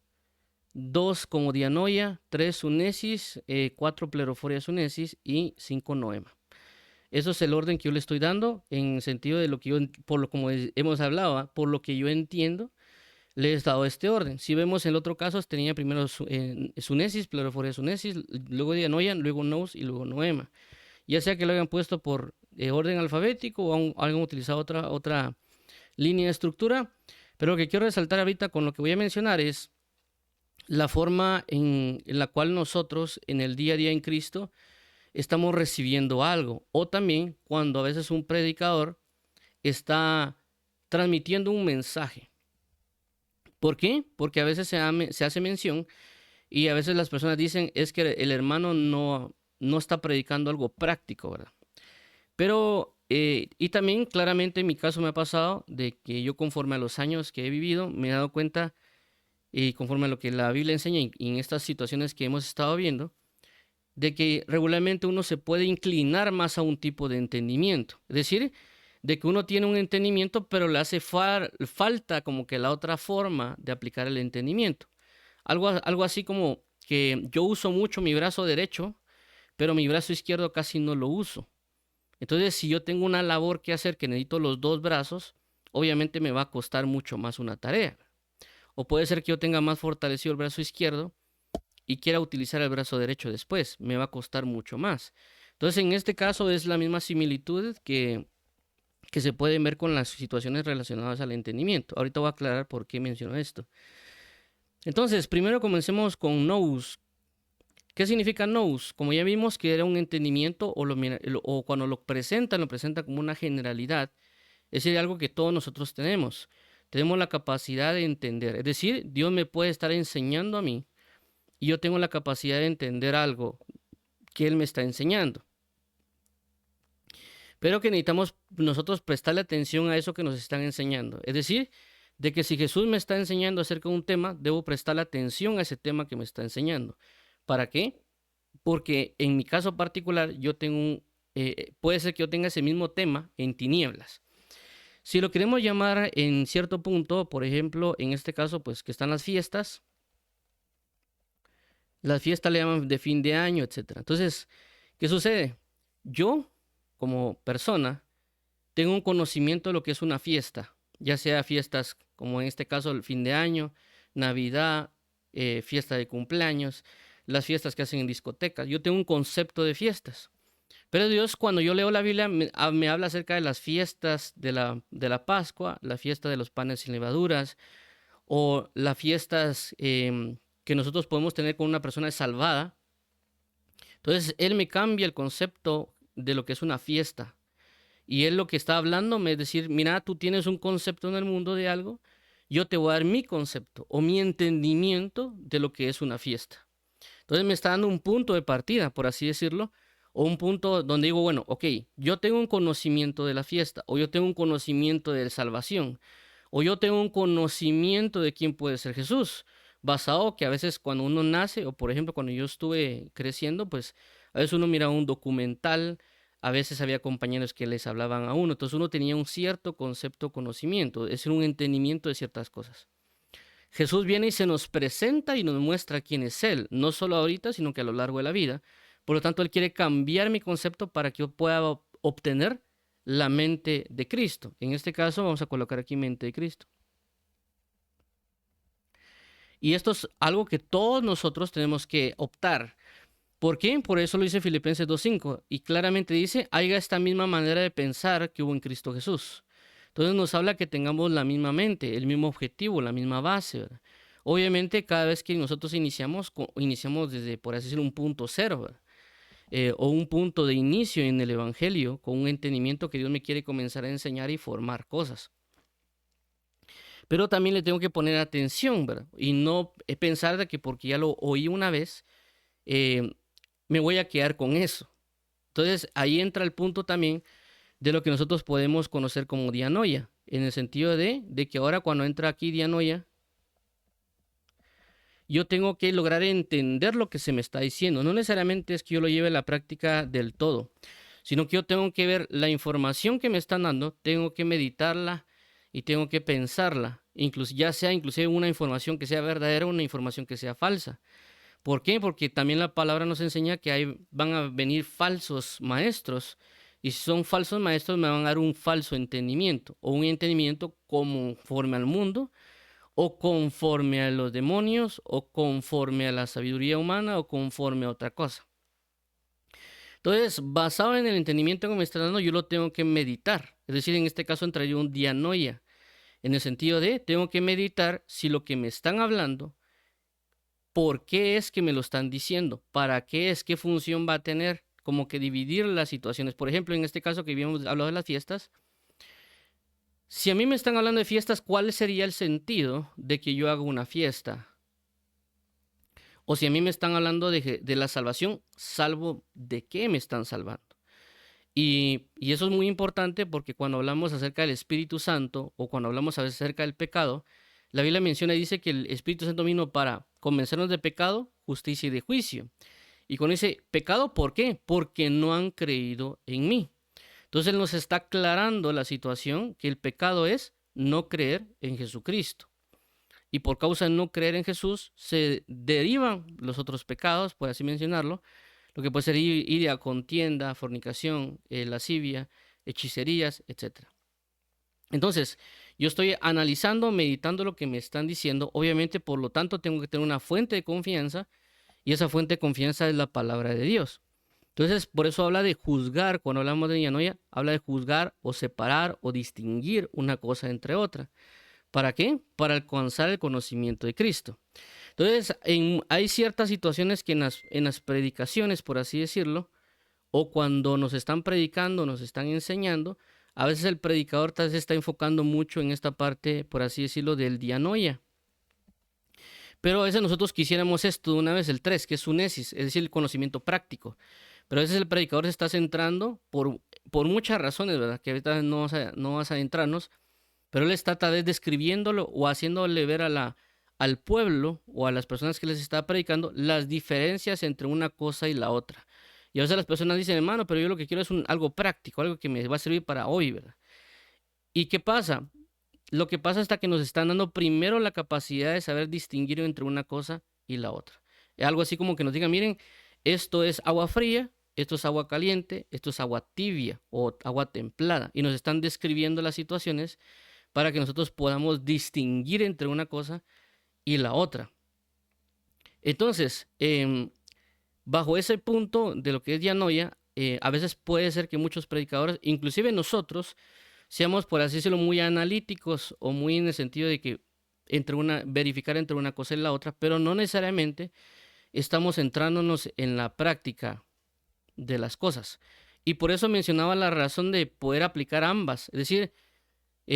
2 como dianoia, 3 sunesis, 4 pleroforia sunesis y 5 noema. Eso es el orden que yo le estoy dando en sentido de lo que yo, como hemos hablado, por lo que yo entiendo, le he dado este orden. Si vemos en el otro caso, tenía primero sunesis, pleroforia sunesis, luego dianoia, luego nous y luego noema. Ya sea que lo hayan puesto por orden alfabético o hayan utilizado otra línea de estructura, pero lo que quiero resaltar ahorita con lo que voy a mencionar es la forma en la cual nosotros en el día a día en Cristo estamos recibiendo algo, o también cuando a veces un predicador está transmitiendo un mensaje. ¿Por qué? Porque a veces se hace mención y a veces las personas dicen es que el hermano no está predicando algo práctico, ¿verdad? Pero, y también claramente en mi caso me ha pasado de que yo conforme a los años que he vivido me he dado cuenta, y conforme a lo que la Biblia enseña y en estas situaciones que hemos estado viendo, de que regularmente uno se puede inclinar más a un tipo de entendimiento. Es decir, de que uno tiene un entendimiento, pero le hace falta como que la otra forma de aplicar el entendimiento. Algo así como que yo uso mucho mi brazo derecho, pero mi brazo izquierdo casi no lo uso. Entonces, si yo tengo una labor que hacer que necesito los 2 brazos, obviamente me va a costar mucho más una tarea. O puede ser que yo tenga más fortalecido el brazo izquierdo y quiera utilizar el brazo derecho después. Me va a costar mucho más. Entonces, en este caso es la misma similitud que que se pueden ver con las situaciones relacionadas al entendimiento. Ahorita voy a aclarar por qué menciono esto. Entonces, primero comencemos con nous. ¿Qué significa nous? Como ya vimos que era un entendimiento o cuando lo presentan como una generalidad, es decir, algo que todos nosotros tenemos. Tenemos la capacidad de entender. Es decir, Dios me puede estar enseñando a mí y yo tengo la capacidad de entender algo que Él me está enseñando. Pero que necesitamos nosotros prestarle atención a eso que nos están enseñando. Es decir, de que si Jesús me está enseñando acerca de un tema, debo prestarle atención a ese tema que me está enseñando. ¿Para qué? Porque en mi caso particular, puede ser que yo tenga ese mismo tema en tinieblas. Si lo queremos llamar en cierto punto, por ejemplo, en este caso, pues que están las fiestas le llaman de fin de año, etc. Entonces, ¿qué sucede? Yo, como persona, tengo un conocimiento de lo que es una fiesta, ya sea fiestas como en este caso el fin de año, Navidad, fiesta de cumpleaños, las fiestas que hacen en discotecas. Yo tengo un concepto de fiestas. Pero Dios, cuando yo leo la Biblia, me habla acerca de las fiestas de la Pascua, la fiesta de los panes sin levaduras, o las fiestas que nosotros podemos tener con una persona salvada. Entonces, Él me cambia el concepto de lo que es una fiesta. Y Él lo que está hablándome es decir, mira, tú tienes un concepto en el mundo de algo, yo te voy a dar mi concepto o mi entendimiento de lo que es una fiesta. Entonces me está dando un punto de partida, por así decirlo, o un punto donde digo, bueno, ok, yo tengo un conocimiento de la fiesta, o yo tengo un conocimiento de salvación, o yo tengo un conocimiento de quién puede ser Jesús, basado que a veces cuando uno nace, o por ejemplo cuando yo estuve creciendo, pues a veces uno miraba un documental, a veces había compañeros que les hablaban a uno, entonces uno tenía un cierto concepto, conocimiento, es decir, un entendimiento de ciertas cosas. Jesús viene y se nos presenta y nos muestra quién es Él, no solo ahorita, sino que a lo largo de la vida. Por lo tanto, Él quiere cambiar mi concepto para que yo pueda obtener la mente de Cristo. En este caso, vamos a colocar aquí mente de Cristo. Y esto es algo que todos nosotros tenemos que optar. ¿Por qué? Por eso lo dice Filipenses 2.5. Y claramente dice, haya esta misma manera de pensar que hubo en Cristo Jesús. Entonces nos habla que tengamos la misma mente, el mismo objetivo, la misma base, ¿verdad? Obviamente cada vez que nosotros iniciamos desde, por así decirlo, un punto cero, ¿verdad? O un punto de inicio en el Evangelio, con un entendimiento que Dios me quiere comenzar a enseñar y formar cosas. Pero también le tengo que poner atención, ¿verdad? Y no pensar de que porque ya lo oí una vez, me voy a quedar con eso. Entonces ahí entra el punto también de lo que nosotros podemos conocer como dianoia, en el sentido de que ahora cuando entra aquí dianoia, yo tengo que lograr entender lo que se me está diciendo. No necesariamente es que yo lo lleve a la práctica del todo, sino que yo tengo que ver la información que me están dando, tengo que meditarla y tengo que pensarla, ya sea inclusive una información que sea verdadera o una información que sea falsa. ¿Por qué? Porque también la palabra nos enseña que van a venir falsos maestros. Y si son falsos maestros, me van a dar un falso entendimiento, o un entendimiento conforme al mundo, o conforme a los demonios, o conforme a la sabiduría humana, o conforme a otra cosa. Entonces, basado en el entendimiento que me está dando, yo lo tengo que meditar. Es decir, en este caso entraría un dianoia, en el sentido de, tengo que meditar si lo que me están hablando, ¿por qué es que me lo están diciendo? ¿Para qué es? ¿Qué función va a tener? Como que dividir las situaciones. Por ejemplo, en este caso que habíamos hablado de las fiestas, si a mí me están hablando de fiestas, ¿cuál sería el sentido de que yo haga una fiesta? O si a mí me están hablando de la salvación, ¿salvo de qué me están salvando? Y eso es muy importante porque cuando hablamos acerca del Espíritu Santo o cuando hablamos a veces acerca del pecado, la Biblia menciona y dice que el Espíritu Santo vino para convencernos de pecado, justicia y de juicio. Y con ese pecado, ¿por qué? Porque no han creído en mí. Entonces Él nos está aclarando la situación que el pecado es no creer en Jesucristo. Y por causa de no creer en Jesús, se derivan los otros pecados, por así mencionarlo, lo que puede ser ir a contienda, fornicación, lascivia, hechicerías, etc. Entonces, yo estoy analizando, meditando lo que me están diciendo. Obviamente, por lo tanto, tengo que tener una fuente de confianza y esa fuente de confianza es la palabra de Dios. Entonces, por eso habla de juzgar, cuando hablamos de dianoia, habla de juzgar o separar o distinguir una cosa entre otra. ¿Para qué? Para alcanzar el conocimiento de Cristo. Entonces, hay ciertas situaciones que en las predicaciones, por así decirlo, o cuando nos están predicando, nos están enseñando, a veces el predicador tal vez está enfocando mucho en esta parte, por así decirlo, del dianoia. Pero a veces nosotros quisiéramos esto de una vez, el 3, que es sunesis, es decir, el conocimiento práctico. Pero a veces el predicador se está centrando por muchas razones, ¿verdad? Que ahorita no vas a adentrarnos, pero él está tal vez describiéndolo o haciéndole ver al pueblo o a las personas que les está predicando las diferencias entre una cosa y la otra. Y a veces las personas dicen, hermano, pero yo lo que quiero es algo práctico, algo que me va a servir para hoy, ¿verdad? ¿Y qué pasa? Lo que pasa es que nos están dando primero la capacidad de saber distinguir entre una cosa y la otra. Es algo así como que nos digan, miren, esto es agua fría, esto es agua caliente, esto es agua tibia o agua templada. Y nos están describiendo las situaciones para que nosotros podamos distinguir entre una cosa y la otra. Entonces, bajo ese punto de lo que es dianoia, a veces puede ser que muchos predicadores, inclusive nosotros, seamos, por así decirlo, muy analíticos o muy en el sentido de que verificar entre una cosa y la otra, pero no necesariamente estamos centrándonos en la práctica de las cosas. Y por eso mencionaba la razón de poder aplicar ambas. Es decir,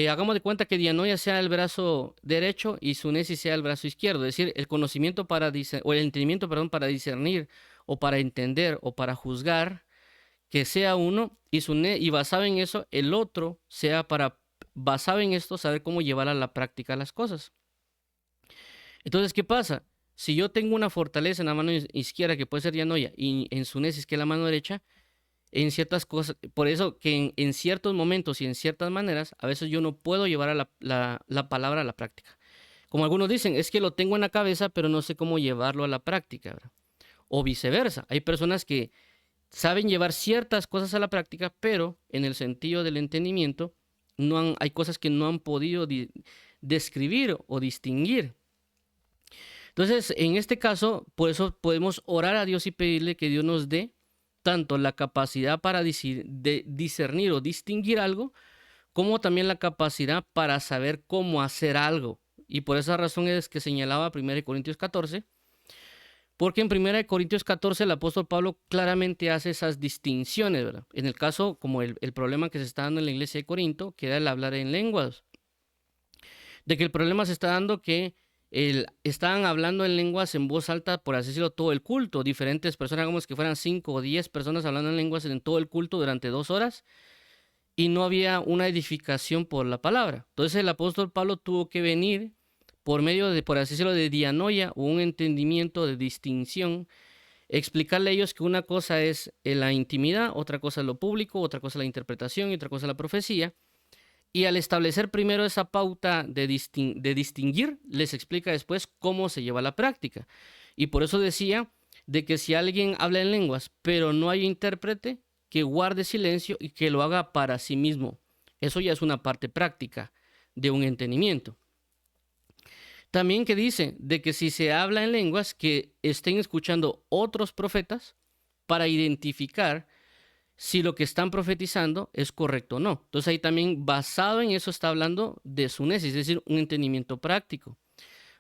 hagamos de cuenta que dianoia sea el brazo derecho y sunesis sea el brazo izquierdo. Es decir, el conocimiento o el entendimiento, perdón, para discernir o para entender o para juzgar, que sea uno y basado en eso, el otro sea basado en esto, saber cómo llevar a la práctica las cosas. Entonces, ¿qué pasa? Si yo tengo una fortaleza en la mano izquierda, que puede ser dianoia, y en sunesis, que es la mano derecha, en ciertas cosas, por eso que en ciertos momentos y en ciertas maneras, a veces yo no puedo llevar a la palabra a la práctica. Como algunos dicen, es que lo tengo en la cabeza, pero no sé cómo llevarlo a la práctica, ¿verdad? O viceversa. Hay personas que saben llevar ciertas cosas a la práctica, pero en el sentido del entendimiento, hay cosas que no han podido describir o distinguir. Entonces, en este caso, por eso podemos orar a Dios y pedirle que Dios nos dé tanto la capacidad para discernir o distinguir algo, como también la capacidad para saber cómo hacer algo. Y por esa razón es que señalaba 1 Corintios 14, porque en 1 Corintios 14 el apóstol Pablo claramente hace esas distinciones, ¿verdad? En el caso, como el problema que se está dando en la iglesia de Corinto, que era el hablar en lenguas. De que el problema se está dando que estaban hablando en lenguas en voz alta, por así decirlo, todo el culto. Diferentes personas, digamos que fueran 5 o 10 personas hablando en lenguas en todo el culto durante 2 horas. Y no había una edificación por la palabra. Entonces el apóstol Pablo tuvo que venir por medio de, por así decirlo, de dianoia o un entendimiento de distinción, explicarle a ellos que una cosa es la intimidad, otra cosa es lo público, otra cosa es la interpretación y otra cosa es la profecía. Y al establecer primero esa pauta de distinguir, les explica después cómo se lleva a la práctica. Y por eso decía de que si alguien habla en lenguas, pero no hay intérprete, que guarde silencio y que lo haga para sí mismo. Eso ya es una parte práctica de un entendimiento. También que dice de que si se habla en lenguas, que estén escuchando otros profetas para identificar si lo que están profetizando es correcto o no. Entonces ahí también basado en eso está hablando de sunesis, es decir, un entendimiento práctico,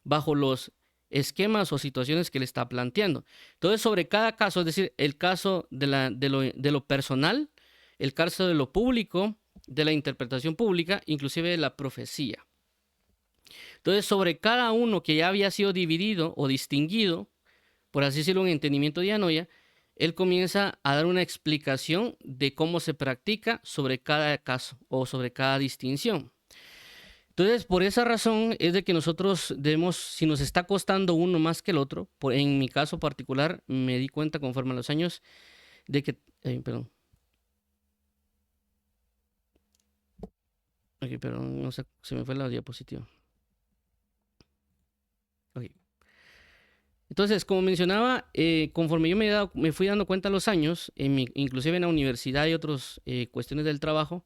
bajo los esquemas o situaciones que le está planteando. Entonces sobre cada caso, es decir, el caso de lo personal, el caso de lo público, de la interpretación pública, inclusive de la profecía. Entonces sobre cada uno que ya había sido dividido o distinguido, por así decirlo, un entendimiento de dianoia, él comienza a dar una explicación de cómo se practica sobre cada caso o sobre cada distinción. Entonces, por esa razón es de que nosotros debemos, si nos está costando uno más que el otro, en mi caso particular, me di cuenta conforme a los años de que, perdón. Ok, perdón, no sé, se me fue la diapositiva. Ok. Entonces, como mencionaba, conforme yo me fui dando cuenta a los años, inclusive en la universidad y otras cuestiones del trabajo,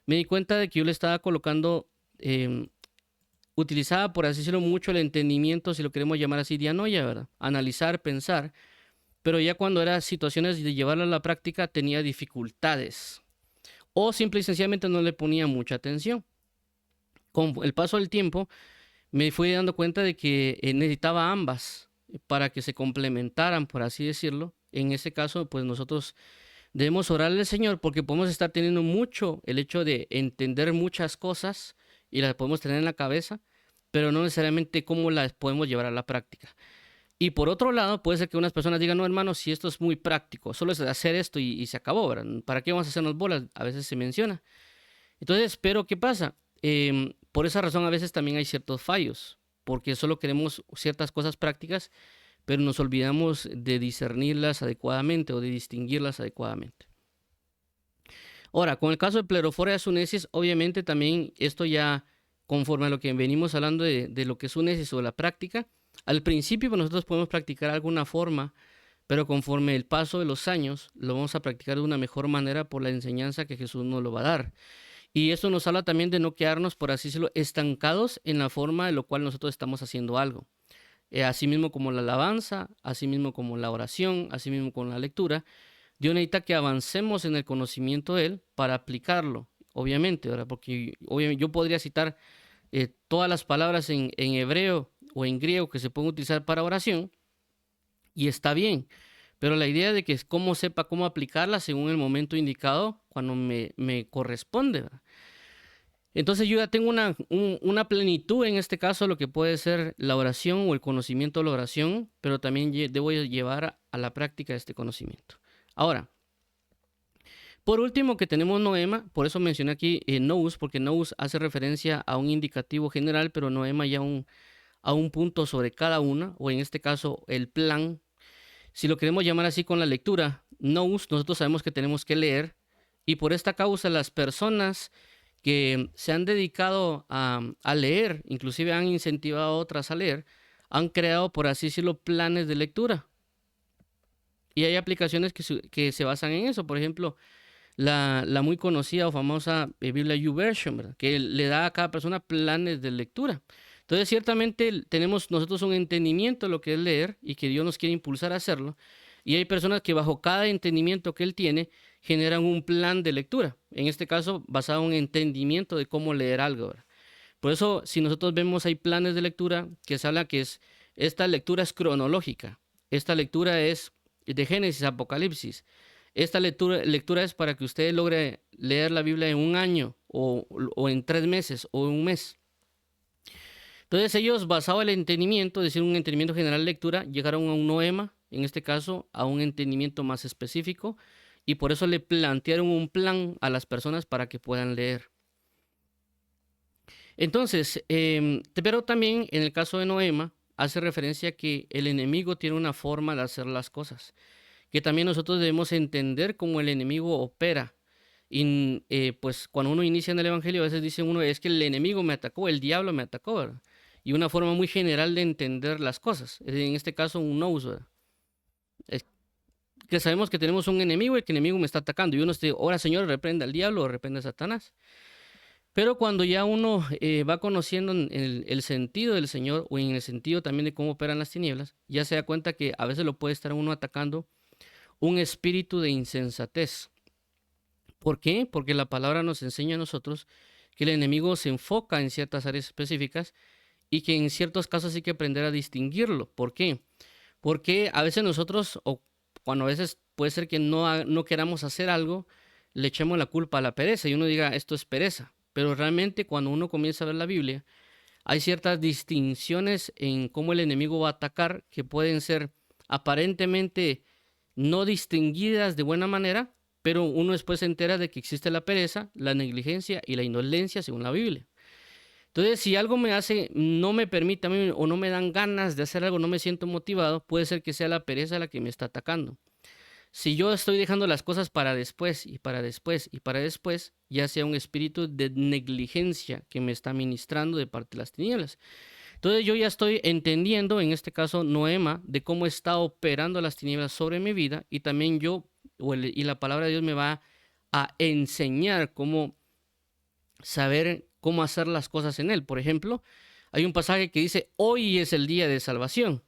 me di cuenta de que yo le estaba colocando, utilizaba, por así decirlo, mucho el entendimiento, si lo queremos llamar así, dianoia, ¿verdad? Analizar, pensar, pero ya cuando eran situaciones de llevarlo a la práctica tenía dificultades o simple y sencillamente no le ponía mucha atención. Con el paso del tiempo me fui dando cuenta de que necesitaba ambas para que se complementaran, por así decirlo. En ese caso, pues nosotros debemos orarle al Señor porque podemos estar teniendo mucho el hecho de entender muchas cosas y las podemos tener en la cabeza, pero no necesariamente cómo las podemos llevar a la práctica. Y por otro lado, puede ser que unas personas digan, no, hermano, si esto es muy práctico, solo es hacer esto y se acabó, ¿verdad? ¿Para qué vamos a hacernos bolas? A veces se menciona. Entonces, pero ¿qué pasa? Por esa razón a veces también hay ciertos fallos, porque solo queremos ciertas cosas prácticas, pero nos olvidamos de discernirlas adecuadamente o de distinguirlas adecuadamente. Ahora, con el caso de Plerophora sunensis, obviamente también esto ya, conforme a lo que venimos hablando de lo que es sunensis o la práctica, al principio pues, nosotros podemos practicar de alguna forma, pero conforme el paso de los años, lo vamos a practicar de una mejor manera por la enseñanza que Jesús nos lo va a dar. Y esto nos habla también de no quedarnos, por así decirlo, estancados en la forma de lo cual nosotros estamos haciendo algo. Así mismo como la alabanza, así mismo como la oración, así mismo con la lectura. Dios necesita que avancemos en el conocimiento de Él para aplicarlo, obviamente, ¿verdad? Porque obviamente, yo podría citar todas las palabras en hebreo o en griego que se pueden utilizar para oración y está bien, pero la idea de que es cómo sepa cómo aplicarla según el momento indicado cuando me corresponde, ¿verdad? Entonces yo ya tengo una plenitud en este caso lo que puede ser la oración o el conocimiento de la oración, pero también debo llevar a la práctica este conocimiento. Ahora, por último que tenemos noema, por eso mencioné aquí nous, porque nous hace referencia a un indicativo general, pero noema ya a un punto sobre cada una, o en este caso el plan. Si lo queremos llamar así con la lectura, nous, nosotros sabemos que tenemos que leer, y por esta causa las personas que se han dedicado a leer, inclusive han incentivado a otras a leer, han creado, por así decirlo, planes de lectura. Y hay aplicaciones que se basan en eso. Por ejemplo, la muy conocida o famosa Biblia YouVersion, ¿verdad? Que le da a cada persona planes de lectura. Entonces, ciertamente tenemos nosotros un entendimiento de lo que es leer y que Dios nos quiere impulsar a hacerlo. Y hay personas que bajo cada entendimiento que él tiene, generan un plan de lectura. En este caso, basado en un entendimiento de cómo leer algo, ¿verdad? Por eso, si nosotros vemos, hay planes de lectura que se habla que esta lectura es cronológica. Esta lectura es de Génesis a Apocalipsis. Esta lectura es para que usted logre leer la Biblia en un año o en 3 meses o en un mes. Entonces ellos, basado en el entendimiento, es decir, un entendimiento general de lectura, llegaron a un noema, en este caso a un entendimiento más específico, y por eso le plantearon un plan a las personas para que puedan leer. Entonces, pero también en el caso de noema, hace referencia a que el enemigo tiene una forma de hacer las cosas, que también nosotros debemos entender cómo el enemigo opera. Y pues cuando uno inicia en el evangelio, a veces dice uno, es que el enemigo me atacó, el diablo me atacó, ¿verdad? Y una forma muy general de entender las cosas, en este caso un nous, ¿verdad? Es que sabemos que tenemos un enemigo y que el enemigo me está atacando. Y uno dice, ahora Señor, reprenda al diablo o reprenda a Satanás. Pero cuando ya uno va conociendo el sentido del Señor o en el sentido también de cómo operan las tinieblas, ya se da cuenta que a veces lo puede estar uno atacando un espíritu de insensatez. ¿Por qué? Porque la palabra nos enseña a nosotros que el enemigo se enfoca en ciertas áreas específicas y que en ciertos casos hay que aprender a distinguirlo. ¿Por qué? Porque a veces nosotros, o cuando a veces puede ser que no queramos hacer algo, le echemos la culpa a la pereza y uno diga, esto es pereza. Pero realmente cuando uno comienza a ver la Biblia, hay ciertas distinciones en cómo el enemigo va a atacar que pueden ser aparentemente no distinguidas de buena manera, pero uno después se entera de que existe la pereza, la negligencia y la indolencia según la Biblia. Entonces, si algo me hace, no me permite a mí o no me dan ganas de hacer algo, no me siento motivado, puede ser que sea la pereza la que me está atacando. Si yo estoy dejando las cosas para después y para después y para después, ya sea un espíritu de negligencia que me está ministrando de parte de las tinieblas. Entonces yo ya estoy entendiendo, en este caso noema, de cómo está operando las tinieblas sobre mi vida y también y la palabra de Dios me va a enseñar cómo saber cómo hacer las cosas en él. Por ejemplo, hay un pasaje que dice, hoy es el día de salvación.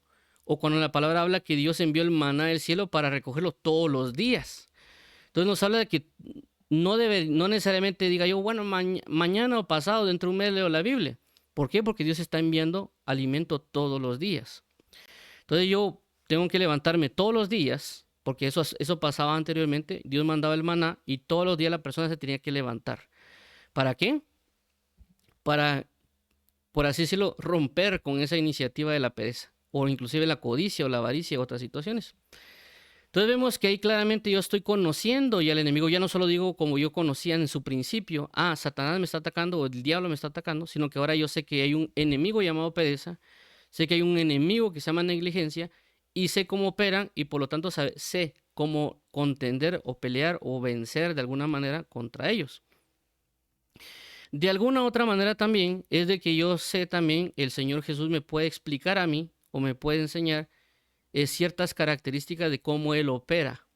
O cuando la palabra habla que Dios envió el maná del cielo para recogerlo todos los días. Entonces nos habla de que no necesariamente diga yo, bueno, mañana o pasado, dentro de un mes leo la Biblia. ¿Por qué? Porque Dios está enviando alimento todos los días. Entonces yo tengo que levantarme todos los días, porque eso pasaba anteriormente. Dios mandaba el maná y todos los días la persona se tenía que levantar. ¿Para qué? Para, por así decirlo, romper con esa iniciativa de la pereza, o inclusive la codicia o la avaricia y otras situaciones. Entonces vemos que ahí claramente yo estoy conociendo y al enemigo, ya no solo digo como yo conocía en su principio, Satanás me está atacando o el diablo me está atacando, sino que ahora yo sé que hay un enemigo llamado pereza, sé que hay un enemigo que se llama negligencia y sé cómo operan y por lo tanto sé cómo contender o pelear o vencer de alguna manera contra ellos. De alguna otra manera también es de que yo sé también, el Señor Jesús me puede explicar a mí o me puede enseñar ciertas características de cómo Él opera.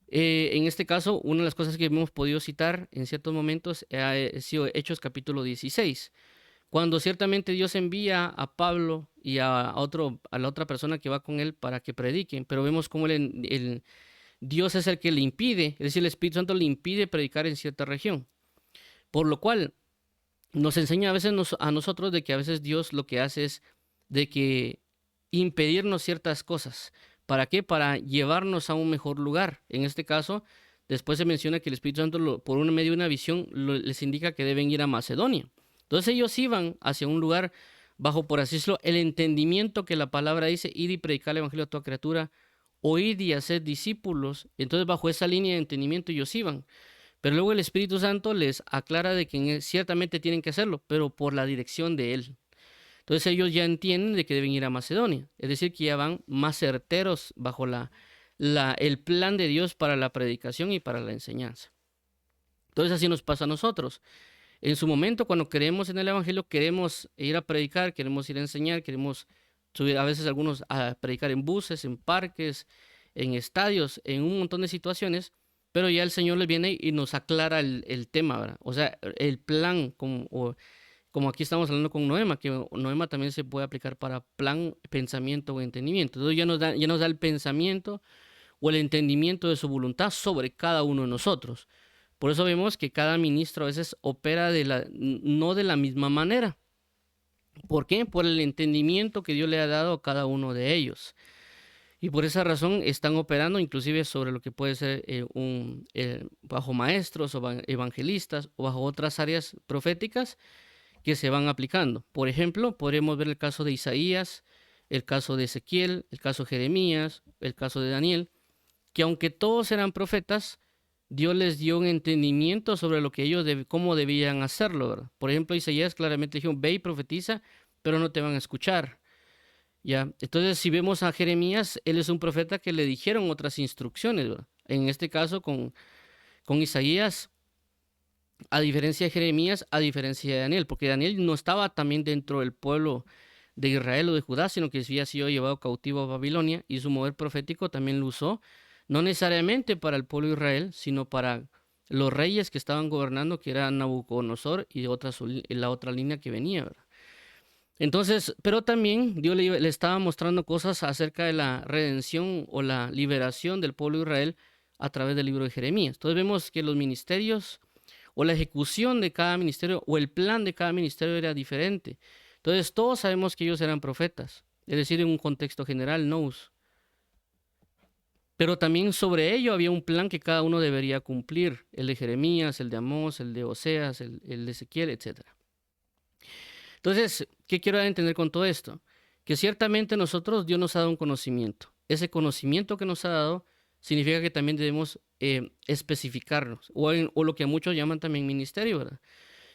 En este caso, una de las cosas que hemos podido citar en ciertos momentos ha sido Hechos capítulo 16, cuando ciertamente Dios envía a Pablo y a la otra persona que va con él para que prediquen, pero vemos cómo Dios es el que le impide, es decir, el Espíritu Santo le impide predicar en cierta región, por lo cual nos enseña a veces a nosotros de que a veces Dios lo que hace es de que impedirnos ciertas cosas. ¿Para qué? Para llevarnos a un mejor lugar. En este caso, después se menciona que el Espíritu Santo, por un medio de una visión, les indica que deben ir a Macedonia. Entonces ellos iban hacia un lugar bajo, por así decirlo, el entendimiento que la palabra dice, ir y predicar el evangelio a toda criatura, o ir y hacer discípulos. Entonces bajo esa línea de entendimiento ellos iban. Pero luego el Espíritu Santo les aclara de que ciertamente tienen que hacerlo, pero por la dirección de Él. Entonces ellos ya entienden de que deben ir a Macedonia, es decir, que ya van más certeros bajo el plan de Dios para la predicación y para la enseñanza. Entonces así nos pasa a nosotros. En su momento, cuando creemos en el Evangelio, queremos ir a predicar, queremos ir a enseñar, queremos subir a veces algunos a predicar en buses, en parques, en estadios, en un montón de situaciones, pero ya el Señor les viene y nos aclara el tema, ¿verdad? O sea, el plan, como aquí estamos hablando con Noema, que Noema también se puede aplicar para plan, pensamiento o entendimiento. Entonces ya nos da el pensamiento o el entendimiento de su voluntad sobre cada uno de nosotros. Por eso vemos que cada ministro a veces opera no de la misma manera. ¿Por qué? Por el entendimiento que Dios le ha dado a cada uno de ellos. Y por esa razón están operando inclusive sobre lo que puede ser bajo maestros o evangelistas o bajo otras áreas proféticas que se van aplicando. Por ejemplo, podremos ver el caso de Isaías, el caso de Ezequiel, el caso de Jeremías, el caso de Daniel, que aunque todos eran profetas, Dios les dio un entendimiento sobre lo que ellos cómo debían hacerlo, ¿verdad? Por ejemplo, Isaías claramente dijo, ve y profetiza, pero no te van a escuchar. ¿Ya? Entonces, si vemos a Jeremías, él es un profeta que le dijeron otras instrucciones, ¿verdad? En este caso, con Isaías, a diferencia de Jeremías, a diferencia de Daniel, porque Daniel no estaba también dentro del pueblo de Israel o de Judá, sino que había sido llevado cautivo a Babilonia y su mover profético también lo usó, no necesariamente para el pueblo de Israel, sino para los reyes que estaban gobernando, que eran Nabucodonosor y la otra línea que venía, ¿verdad? Entonces, pero también Dios le estaba mostrando cosas acerca de la redención o la liberación del pueblo de Israel a través del libro de Jeremías. Entonces vemos que los ministerios o la ejecución de cada ministerio o el plan de cada ministerio era diferente. Entonces todos sabemos que ellos eran profetas, es decir, en un contexto general, nous. Pero también sobre ello había un plan que cada uno debería cumplir, el de Jeremías, el de Amós, el de Oseas, el de Ezequiel, etc. Entonces, ¿qué quiero dar a entender con todo esto? Que ciertamente nosotros Dios nos ha dado un conocimiento. Ese conocimiento que nos ha dado significa que también debemos especificarnos, o lo que muchos llaman también ministerio, ¿verdad?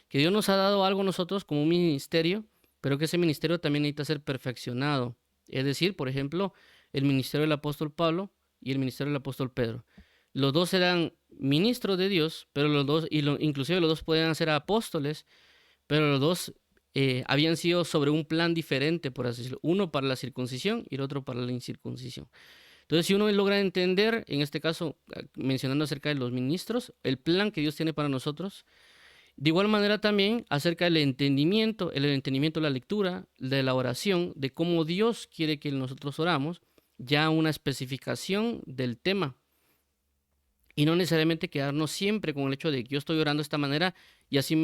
Que Dios nos ha dado algo a nosotros como un ministerio, pero que ese ministerio también necesita ser perfeccionado. Es decir, por ejemplo, el ministerio del apóstol Pablo y el ministerio del apóstol Pedro. Los dos eran ministros de Dios, pero los dos, inclusive los dos podían ser apóstoles, pero los dos habían sido sobre un plan diferente, por así decirlo. Uno para la circuncisión y el otro para la incircuncisión. Entonces, si uno logra entender, en este caso, mencionando acerca de los ministros, el plan que Dios tiene para nosotros, De igual manera también acerca del entendimiento, el entendimiento de la lectura, de la oración, de cómo Dios quiere que nosotros oramos, ya una especificación del tema. Y no necesariamente quedarnos siempre con el hecho de que yo estoy orando de esta manera y así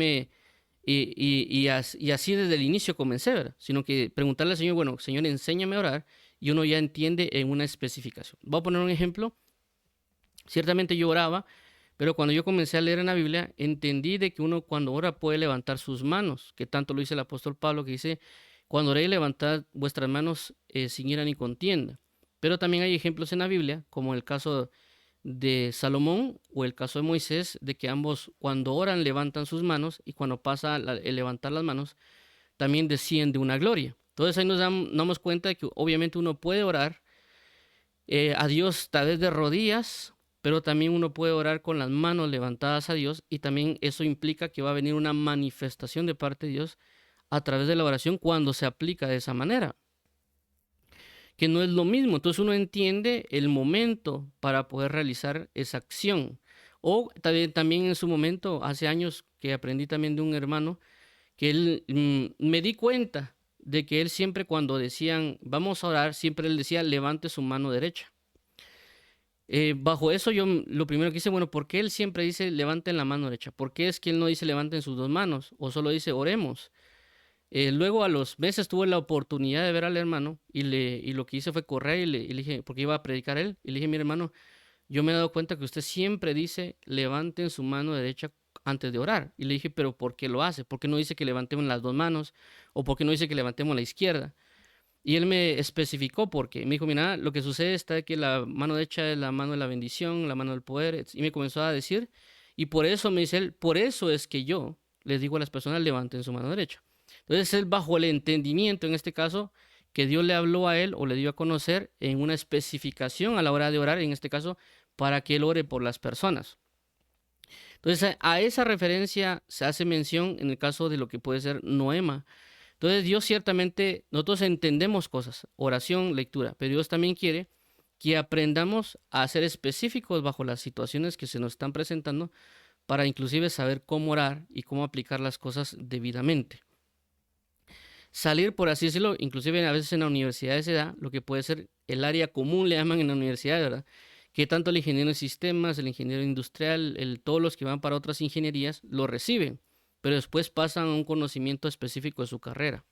y así desde el inicio comencé, ¿verdad? Sino que preguntarle al Señor, bueno, Señor, enséñame a orar, y uno ya entiende en una especificación. Voy a poner un ejemplo. Ciertamente yo oraba, pero cuando yo comencé a leer en la Biblia, entendí de que uno cuando ora puede levantar sus manos, que tanto lo dice el apóstol Pablo, que dice, cuando oréis levantad vuestras manos sin ira ni contienda. Pero también hay ejemplos en la Biblia, como el caso de Salomón o el caso de Moisés, de que ambos cuando oran levantan sus manos y cuando pasa el levantar las manos, también desciende una gloria. Entonces ahí nos damos cuenta de que obviamente uno puede orar a Dios tal vez de rodillas, pero también uno puede orar con las manos levantadas a Dios, y también eso implica que va a venir una manifestación de parte de Dios a través de la oración cuando se aplica de esa manera, que no es lo mismo. Entonces uno entiende el momento para poder realizar esa acción. O también en su momento, hace años que aprendí también de un hermano, que él me di cuenta de que él siempre cuando decían vamos a orar, siempre él decía levante su mano derecha. Bajo eso yo lo primero que hice, bueno, ¿por qué él siempre dice levanten la mano derecha? ¿Por qué es que él no dice levanten sus dos manos? O solo dice oremos. Luego a los meses tuve la oportunidad de ver al hermano y lo que hice fue correr y le dije, porque iba a predicar él, y le dije, mire hermano, yo me he dado cuenta que usted siempre dice levanten su mano derecha antes de orar. Y le dije, pero ¿por qué lo hace? ¿Por qué no dice que levantemos las dos manos? ¿O por qué no dice que levantemos la izquierda? Y él me especificó porque me dijo, mira, lo que sucede está que la mano derecha es la mano de la bendición, la mano del poder, y me comenzó a decir, y por eso me dice él, por eso es que yo les digo a las personas, levanten su mano derecha. Entonces él bajo el entendimiento, en este caso, que Dios le habló a él o le dio a conocer en una especificación a la hora de orar, en este caso, para que él ore por las personas. Entonces a esa referencia se hace mención en el caso de lo que puede ser noema. Entonces Dios ciertamente, nosotros entendemos cosas, oración, lectura, pero Dios también quiere que aprendamos a ser específicos bajo las situaciones que se nos están presentando para inclusive saber cómo orar y cómo aplicar las cosas debidamente. Salir, por así decirlo, inclusive a veces en la universidad se da lo que puede ser el área común, le llaman en la universidad, ¿verdad? Que tanto el ingeniero de sistemas, el ingeniero industrial, todos los que van para otras ingenierías lo reciben, pero después pasan a un conocimiento específico de su carrera.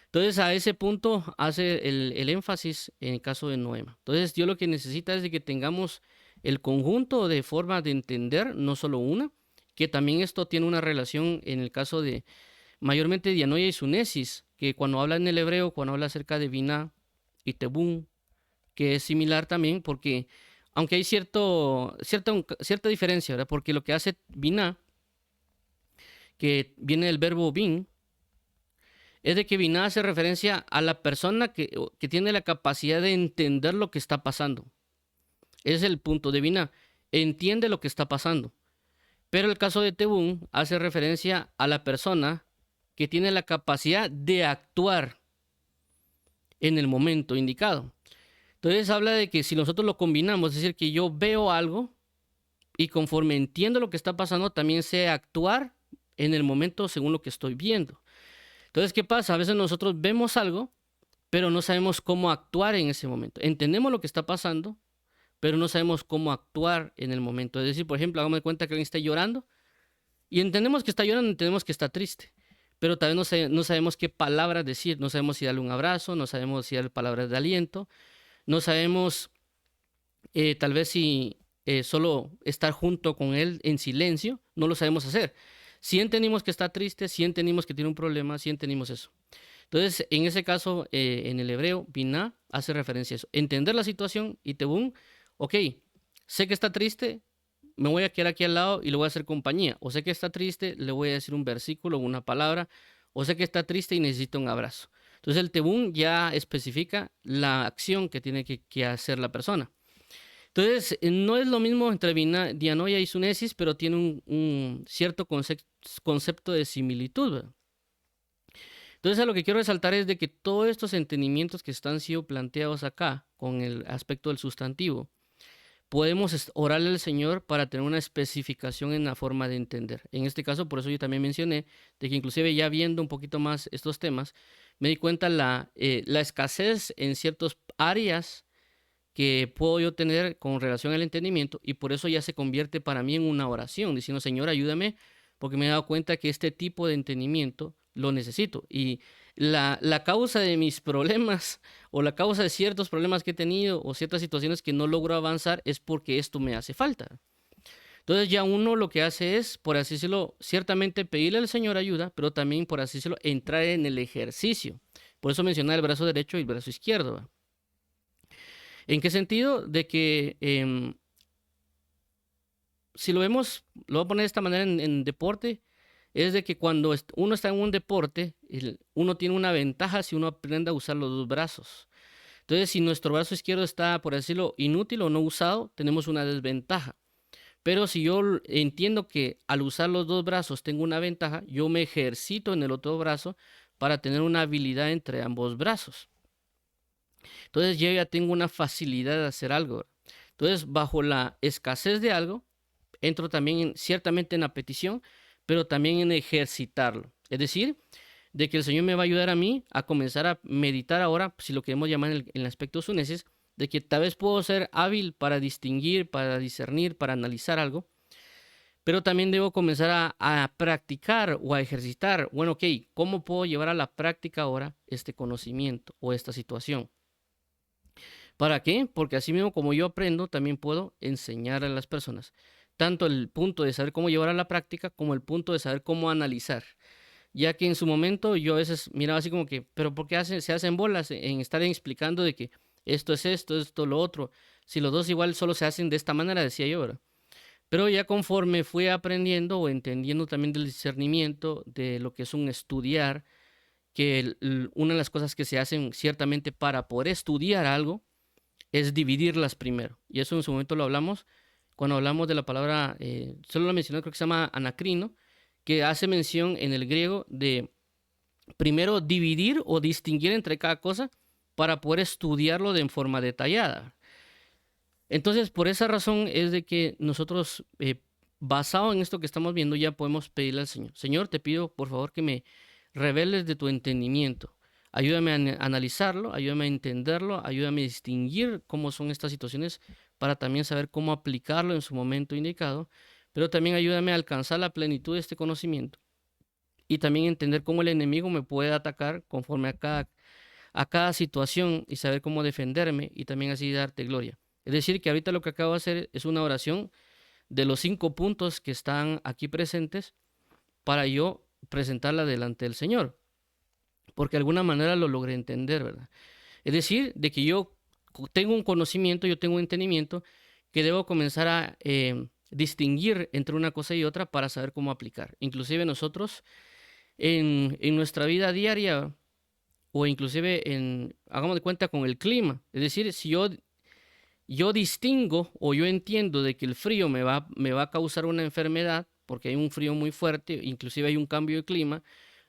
Entonces a ese punto hace el énfasis en el caso de Noema. Entonces Dios lo que necesita es de que tengamos el conjunto de formas de entender, no solo una, que también esto tiene una relación en el caso de mayormente dianoia y sunesis, que cuando habla en el hebreo, cuando habla acerca de Binah y Tebún, que es similar también, porque aunque hay cierta diferencia, ¿verdad? Porque lo que hace Binah, que viene del verbo bin, es de que Binah hace referencia a la persona que tiene la capacidad de entender lo que está pasando. Ese es el punto de Binah, entiende lo que está pasando. Pero el caso de Tebún hace referencia a la persona que tiene la capacidad de actuar en el momento indicado. Entonces habla de que si nosotros lo combinamos, es decir, que yo veo algo y conforme entiendo lo que está pasando, también sé actuar en el momento según lo que estoy viendo. Entonces, ¿qué pasa? A veces nosotros vemos algo, pero no sabemos cómo actuar en ese momento. Entendemos lo que está pasando, pero no sabemos cómo actuar en el momento. Es decir, por ejemplo, hagamos de cuenta que alguien está llorando y entendemos que está llorando, entendemos que está triste, pero tal vez no sabemos qué palabras decir, no sabemos si darle un abrazo, no sabemos si darle palabras de aliento, no sabemos tal vez si solo estar junto con él en silencio, no lo sabemos hacer. Si entendimos que está triste, si entendimos que tiene un problema, si entendimos eso. Entonces, en ese caso, en el hebreo, Binah hace referencia a eso. Entender la situación y Tebún, ok, sé que está triste, me voy a quedar aquí al lado y le voy a hacer compañía. O sé que está triste, le voy a decir un versículo, una palabra. O sé que está triste y necesita un abrazo. Entonces el Tebún ya especifica la acción que tiene que hacer la persona. Entonces, no es lo mismo entre dianoia y sunesis, pero tiene un cierto concepto de similitud, ¿verdad? Entonces, a lo que quiero resaltar es de que todos estos entendimientos que están siendo planteados acá, con el aspecto del sustantivo, podemos orarle al Señor para tener una especificación en la forma de entender. En este caso, por eso yo también mencioné de que inclusive ya viendo un poquito más estos temas, me di cuenta la escasez en ciertas áreas que puedo yo tener con relación al entendimiento, y por eso ya se convierte para mí en una oración, diciendo, Señor, ayúdame, porque me he dado cuenta que este tipo de entendimiento lo necesito. Y la causa de mis problemas o la causa de ciertos problemas que he tenido o ciertas situaciones que no logro avanzar es porque esto me hace falta. Entonces ya uno lo que hace es, por así decirlo, ciertamente pedirle al Señor ayuda, pero también, por así decirlo, entrar en el ejercicio. Por eso mencionaba el brazo derecho y el brazo izquierdo, ¿va? ¿En qué sentido? De que si lo vemos, lo voy a poner de esta manera en deporte, es de que cuando uno está en un deporte, uno tiene una ventaja si uno aprende a usar los dos brazos. Entonces, si nuestro brazo izquierdo está, por decirlo, inútil o no usado, tenemos una desventaja. Pero si yo entiendo que al usar los dos brazos tengo una ventaja, yo me ejercito en el otro brazo para tener una habilidad entre ambos brazos. Entonces yo ya tengo una facilidad de hacer algo. Entonces, bajo la escasez de algo, entro también ciertamente en la petición, pero también en ejercitarlo. Es decir, de que el Señor me va a ayudar a mí a comenzar a meditar ahora, si lo queremos llamar en el aspecto sunesis, de que tal vez puedo ser hábil para distinguir, para discernir, para analizar algo, pero también debo comenzar a practicar o a ejercitar. Bueno, ok, ¿cómo puedo llevar a la práctica ahora este conocimiento o esta situación? ¿Para qué? Porque así mismo como yo aprendo, también puedo enseñar a las personas. Tanto el punto de saber cómo llevar a la práctica como el punto de saber cómo analizar. Ya que en su momento yo a veces miraba así como que, pero ¿por qué se hacen bolas en estar explicando de que esto es esto, lo otro? Si los dos igual solo se hacen de esta manera, decía yo, ¿verdad? Pero ya conforme fui aprendiendo o entendiendo también del discernimiento, de lo que es un estudiar, que una de las cosas que se hacen ciertamente para poder estudiar algo es dividirlas primero. Y eso en su momento lo hablamos cuando hablamos de la palabra, solo lo mencioné, creo que se llama anacrino, que hace mención en el griego de primero dividir o distinguir entre cada cosa para poder estudiarlo de forma detallada. Entonces, por esa razón es de que nosotros, basado en esto que estamos viendo, ya podemos pedirle al Señor. Señor, te pido por favor que me reveles de tu entendimiento. Ayúdame a analizarlo, ayúdame a entenderlo, ayúdame a distinguir cómo son estas situaciones para también saber cómo aplicarlo en su momento indicado, pero también ayúdame a alcanzar la plenitud de este conocimiento y también entender cómo el enemigo me puede atacar conforme a cada situación y saber cómo defenderme y también así darte gloria. Es decir, que ahorita lo que acabo de hacer es una oración de los 5 puntos que están aquí presentes para yo presentarla delante del Señor, porque de alguna manera lo logré entender, ¿verdad? Es decir, de que yo tengo un conocimiento, yo tengo un entendimiento que debo comenzar a distinguir entre una cosa y otra para saber cómo aplicar. Inclusive nosotros en nuestra vida diaria o inclusive hagamos de cuenta con el clima. Es decir, si yo distingo o yo entiendo de que el frío me va a causar una enfermedad, porque hay un frío muy fuerte, inclusive hay un cambio de clima,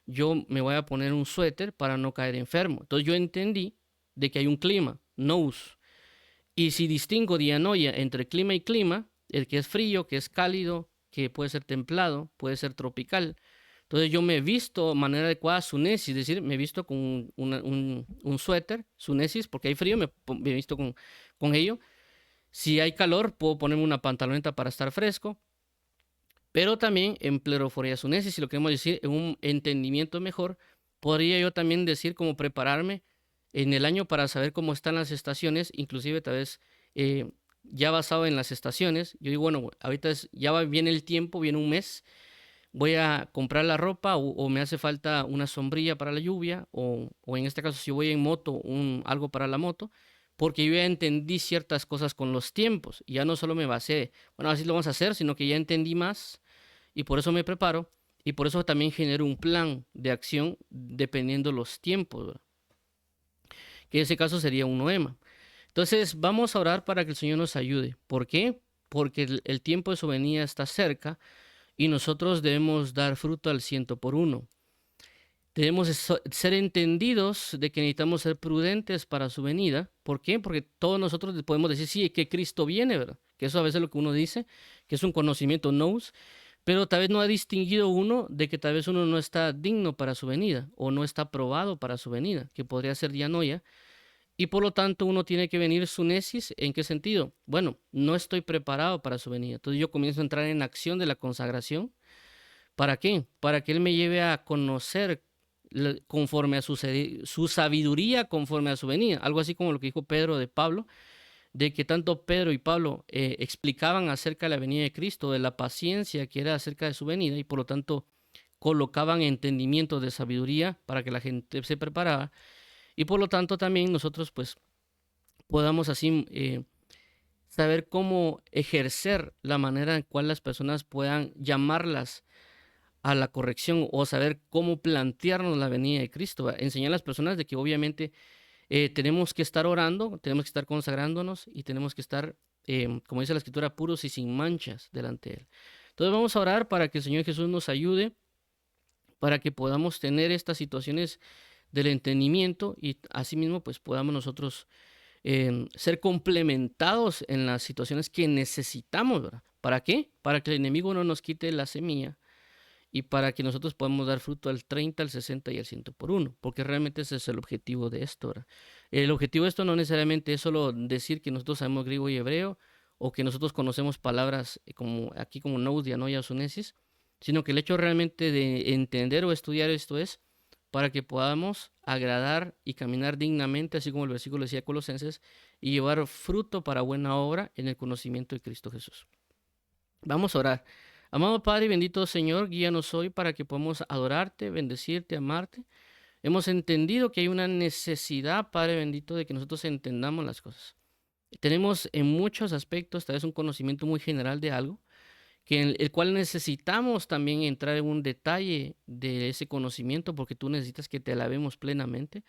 yo me voy a poner un suéter para no caer enfermo. Entonces yo entendí de que hay un clima, nous. Y si distingo día noche entre clima y clima, el que es frío, que es cálido, que puede ser templado, puede ser tropical. Entonces yo me he visto de manera adecuada sunesis, es decir, me he visto con un suéter, sunesis, porque hay frío, me he visto con ello. Si hay calor, puedo ponerme una pantaloneta para estar fresco, pero también en pleroforia sunesis, si lo queremos decir, en un entendimiento mejor, podría yo también decir cómo prepararme en el año para saber cómo están las estaciones, inclusive tal vez ya basado en las estaciones. Yo digo, bueno, ahorita viene el tiempo, viene un mes, voy a comprar la ropa o me hace falta una sombrilla para la lluvia o en este caso si voy en moto, algo para la moto, porque yo ya entendí ciertas cosas con los tiempos y ya no solo me basé, bueno, así lo vamos a hacer, sino que ya entendí más y por eso me preparo y por eso también genero un plan de acción dependiendo los tiempos, ¿verdad? Que en ese caso sería un noema. Entonces vamos a orar para que el Señor nos ayude. ¿Por qué? Porque el tiempo de su venida está cerca y nosotros debemos dar fruto al 100 por 1. Debemos ser entendidos de que necesitamos ser prudentes para su venida. ¿Por qué? Porque todos nosotros podemos decir, sí, que Cristo viene, ¿verdad? que eso a veces es lo que uno dice, que es un conocimiento nous, pero tal vez no ha distinguido uno de que tal vez uno no está digno para su venida o no está aprobado para su venida, que podría ser dianoia, y por lo tanto uno tiene que venir sunesis. ¿En qué sentido? Bueno, no estoy preparado para su venida. Entonces yo comienzo a entrar en acción de la consagración. ¿Para qué? Para que Él me lleve a conocer conforme a su sabiduría, conforme a su venida. Algo así como lo que dijo Pedro de Pablo, de que tanto Pedro y Pablo explicaban acerca de la venida de Cristo, de la paciencia que era acerca de su venida, y por lo tanto colocaban entendimiento de sabiduría para que la gente se preparara, y por lo tanto también nosotros pues podamos así saber cómo ejercer la manera en cual las personas puedan llamarlas a la corrección, o saber cómo plantearnos la venida de Cristo, ¿verdad? Enseñar a las personas de que obviamente tenemos que estar orando, tenemos que estar consagrándonos y tenemos que estar, como dice la Escritura, puros y sin manchas delante de Él. Entonces vamos a orar para que el Señor Jesús nos ayude, para que podamos tener estas situaciones del entendimiento y asimismo pues podamos nosotros ser complementados en las situaciones que necesitamos, ¿verdad? ¿Para qué? Para que el enemigo no nos quite la semilla y para que nosotros podamos dar fruto al 30, al 60 y al 100 por uno, porque realmente ese es el objetivo de esto, ¿verdad? El objetivo de esto no necesariamente es solo decir que nosotros sabemos griego y hebreo, o que nosotros conocemos palabras como aquí como nous, dianoia o sunesis, sino que el hecho realmente de entender o estudiar esto es para que podamos agradar y caminar dignamente, así como el versículo decía Colosenses, y llevar fruto para buena obra en el conocimiento de Cristo Jesús. Vamos a orar. Amado Padre y bendito Señor, guíanos hoy para que podamos adorarte, bendecirte, amarte. Hemos entendido que hay una necesidad, Padre bendito, de que nosotros entendamos las cosas. Tenemos en muchos aspectos tal vez un conocimiento muy general de algo, que en el cual necesitamos también entrar en un detalle de ese conocimiento, porque tú necesitas que te alabemos plenamente,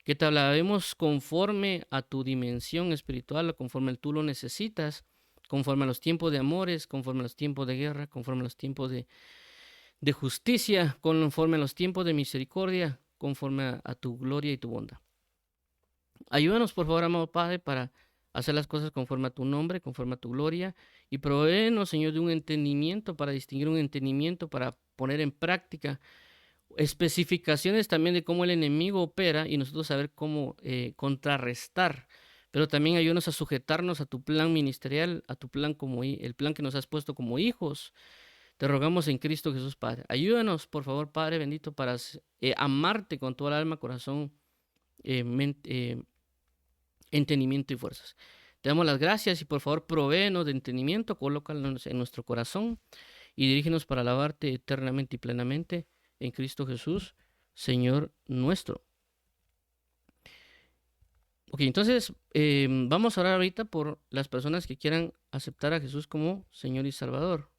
que te alabemos conforme a tu dimensión espiritual, conforme tú lo necesitas, conforme a los tiempos de amores, conforme a los tiempos de guerra, conforme a los tiempos de justicia, conforme a los tiempos de misericordia, conforme a tu gloria y tu bondad. Ayúdanos, por favor, amado Padre, para hacer las cosas conforme a tu nombre, conforme a tu gloria, y provéenos, Señor, de un entendimiento, para distinguir un entendimiento, para poner en práctica especificaciones también de cómo el enemigo opera y nosotros saber cómo contrarrestar. Pero también ayúdanos a sujetarnos a tu plan ministerial, a tu plan como el plan que nos has puesto como hijos. Te rogamos en Cristo Jesús, Padre. Ayúdanos, por favor, Padre bendito, para amarte con toda el alma, corazón, entendimiento y fuerzas. Te damos las gracias y por favor provéenos de entendimiento, colócalos en nuestro corazón y dirígenos para alabarte eternamente y plenamente en Cristo Jesús, Señor nuestro. Ok, entonces vamos a orar ahorita por las personas que quieran aceptar a Jesús como Señor y Salvador.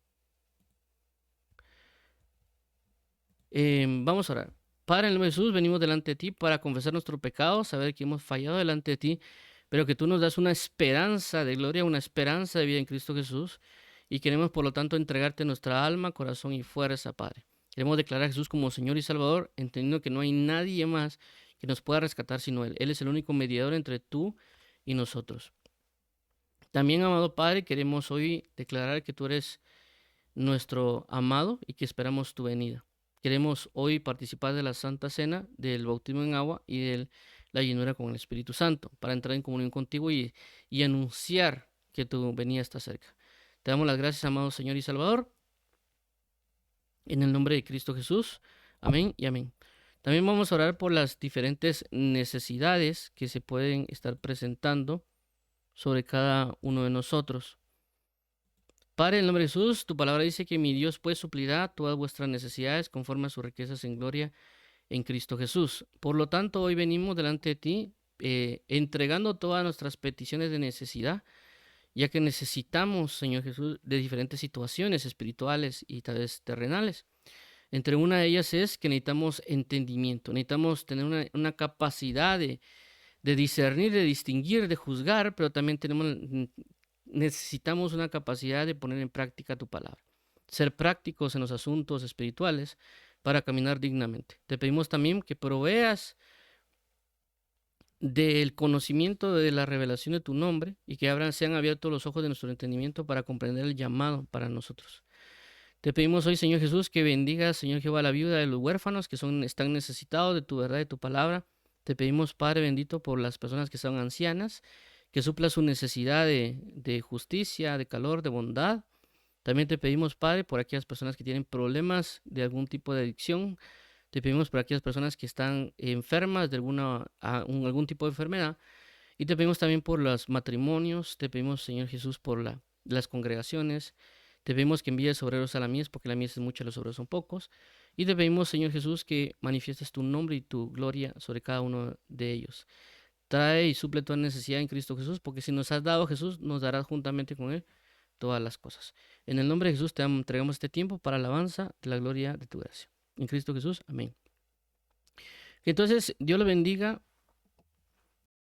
Vamos a orar. Padre, en el nombre de Jesús, venimos delante de ti para confesar nuestro pecado, saber que hemos fallado delante de ti, pero que tú nos das una esperanza de gloria, una esperanza de vida en Cristo Jesús, y queremos por lo tanto entregarte nuestra alma, corazón y fuerza, Padre. Queremos declarar a Jesús como Señor y Salvador, entendiendo que no hay nadie más que nos pueda rescatar sino Él. Él es el único mediador entre tú y nosotros. También, amado Padre, queremos hoy declarar que tú eres nuestro amado y que esperamos tu venida. Queremos hoy participar de la Santa Cena, del bautismo en agua y de la llenura con el Espíritu Santo, para entrar en comunión contigo y anunciar que tu venida está cerca. Te damos las gracias, amado Señor y Salvador, en el nombre de Cristo Jesús. Amén y amén. También vamos a orar por las diferentes necesidades que se pueden estar presentando sobre cada uno de nosotros. Padre, en el nombre de Jesús, tu palabra dice que mi Dios pues suplirá todas vuestras necesidades conforme a sus riquezas en gloria en Cristo Jesús. Por lo tanto, hoy venimos delante de ti entregando todas nuestras peticiones de necesidad, ya que necesitamos, Señor Jesús, de diferentes situaciones espirituales y tal vez terrenales. Entre una de ellas es que necesitamos entendimiento, necesitamos tener una capacidad de discernir, de distinguir, de juzgar, pero también necesitamos una capacidad de poner en práctica tu palabra. Ser prácticos en los asuntos espirituales para caminar dignamente. Te pedimos también que proveas del conocimiento de la revelación de tu nombre y que sean abiertos los ojos de nuestro entendimiento para comprender el llamado para nosotros. Te pedimos hoy, Señor Jesús, que bendigas, Señor Jehová, a la viuda de los huérfanos que están necesitados de tu verdad y de tu palabra. Te pedimos, Padre bendito, por las personas que son ancianas, que supla su necesidad de justicia, de calor, de bondad. También te pedimos, Padre, por aquellas personas que tienen problemas de algún tipo de adicción. Te pedimos por aquellas personas que están enfermas de algún tipo de enfermedad. Y te pedimos también por los matrimonios. Te pedimos, Señor Jesús, por las congregaciones. Te pedimos que envíes obreros a la mies, porque la mies es mucha, los obreros son pocos. Y te pedimos, Señor Jesús, que manifiestes tu nombre y tu gloria sobre cada uno de ellos. Trae y suple toda necesidad en Cristo Jesús, porque si nos has dado Jesús, nos darás juntamente con Él todas las cosas. En el nombre de Jesús te entregamos este tiempo para alabanza de la gloria de tu gracia. En Cristo Jesús, amén. Entonces, Dios le bendiga.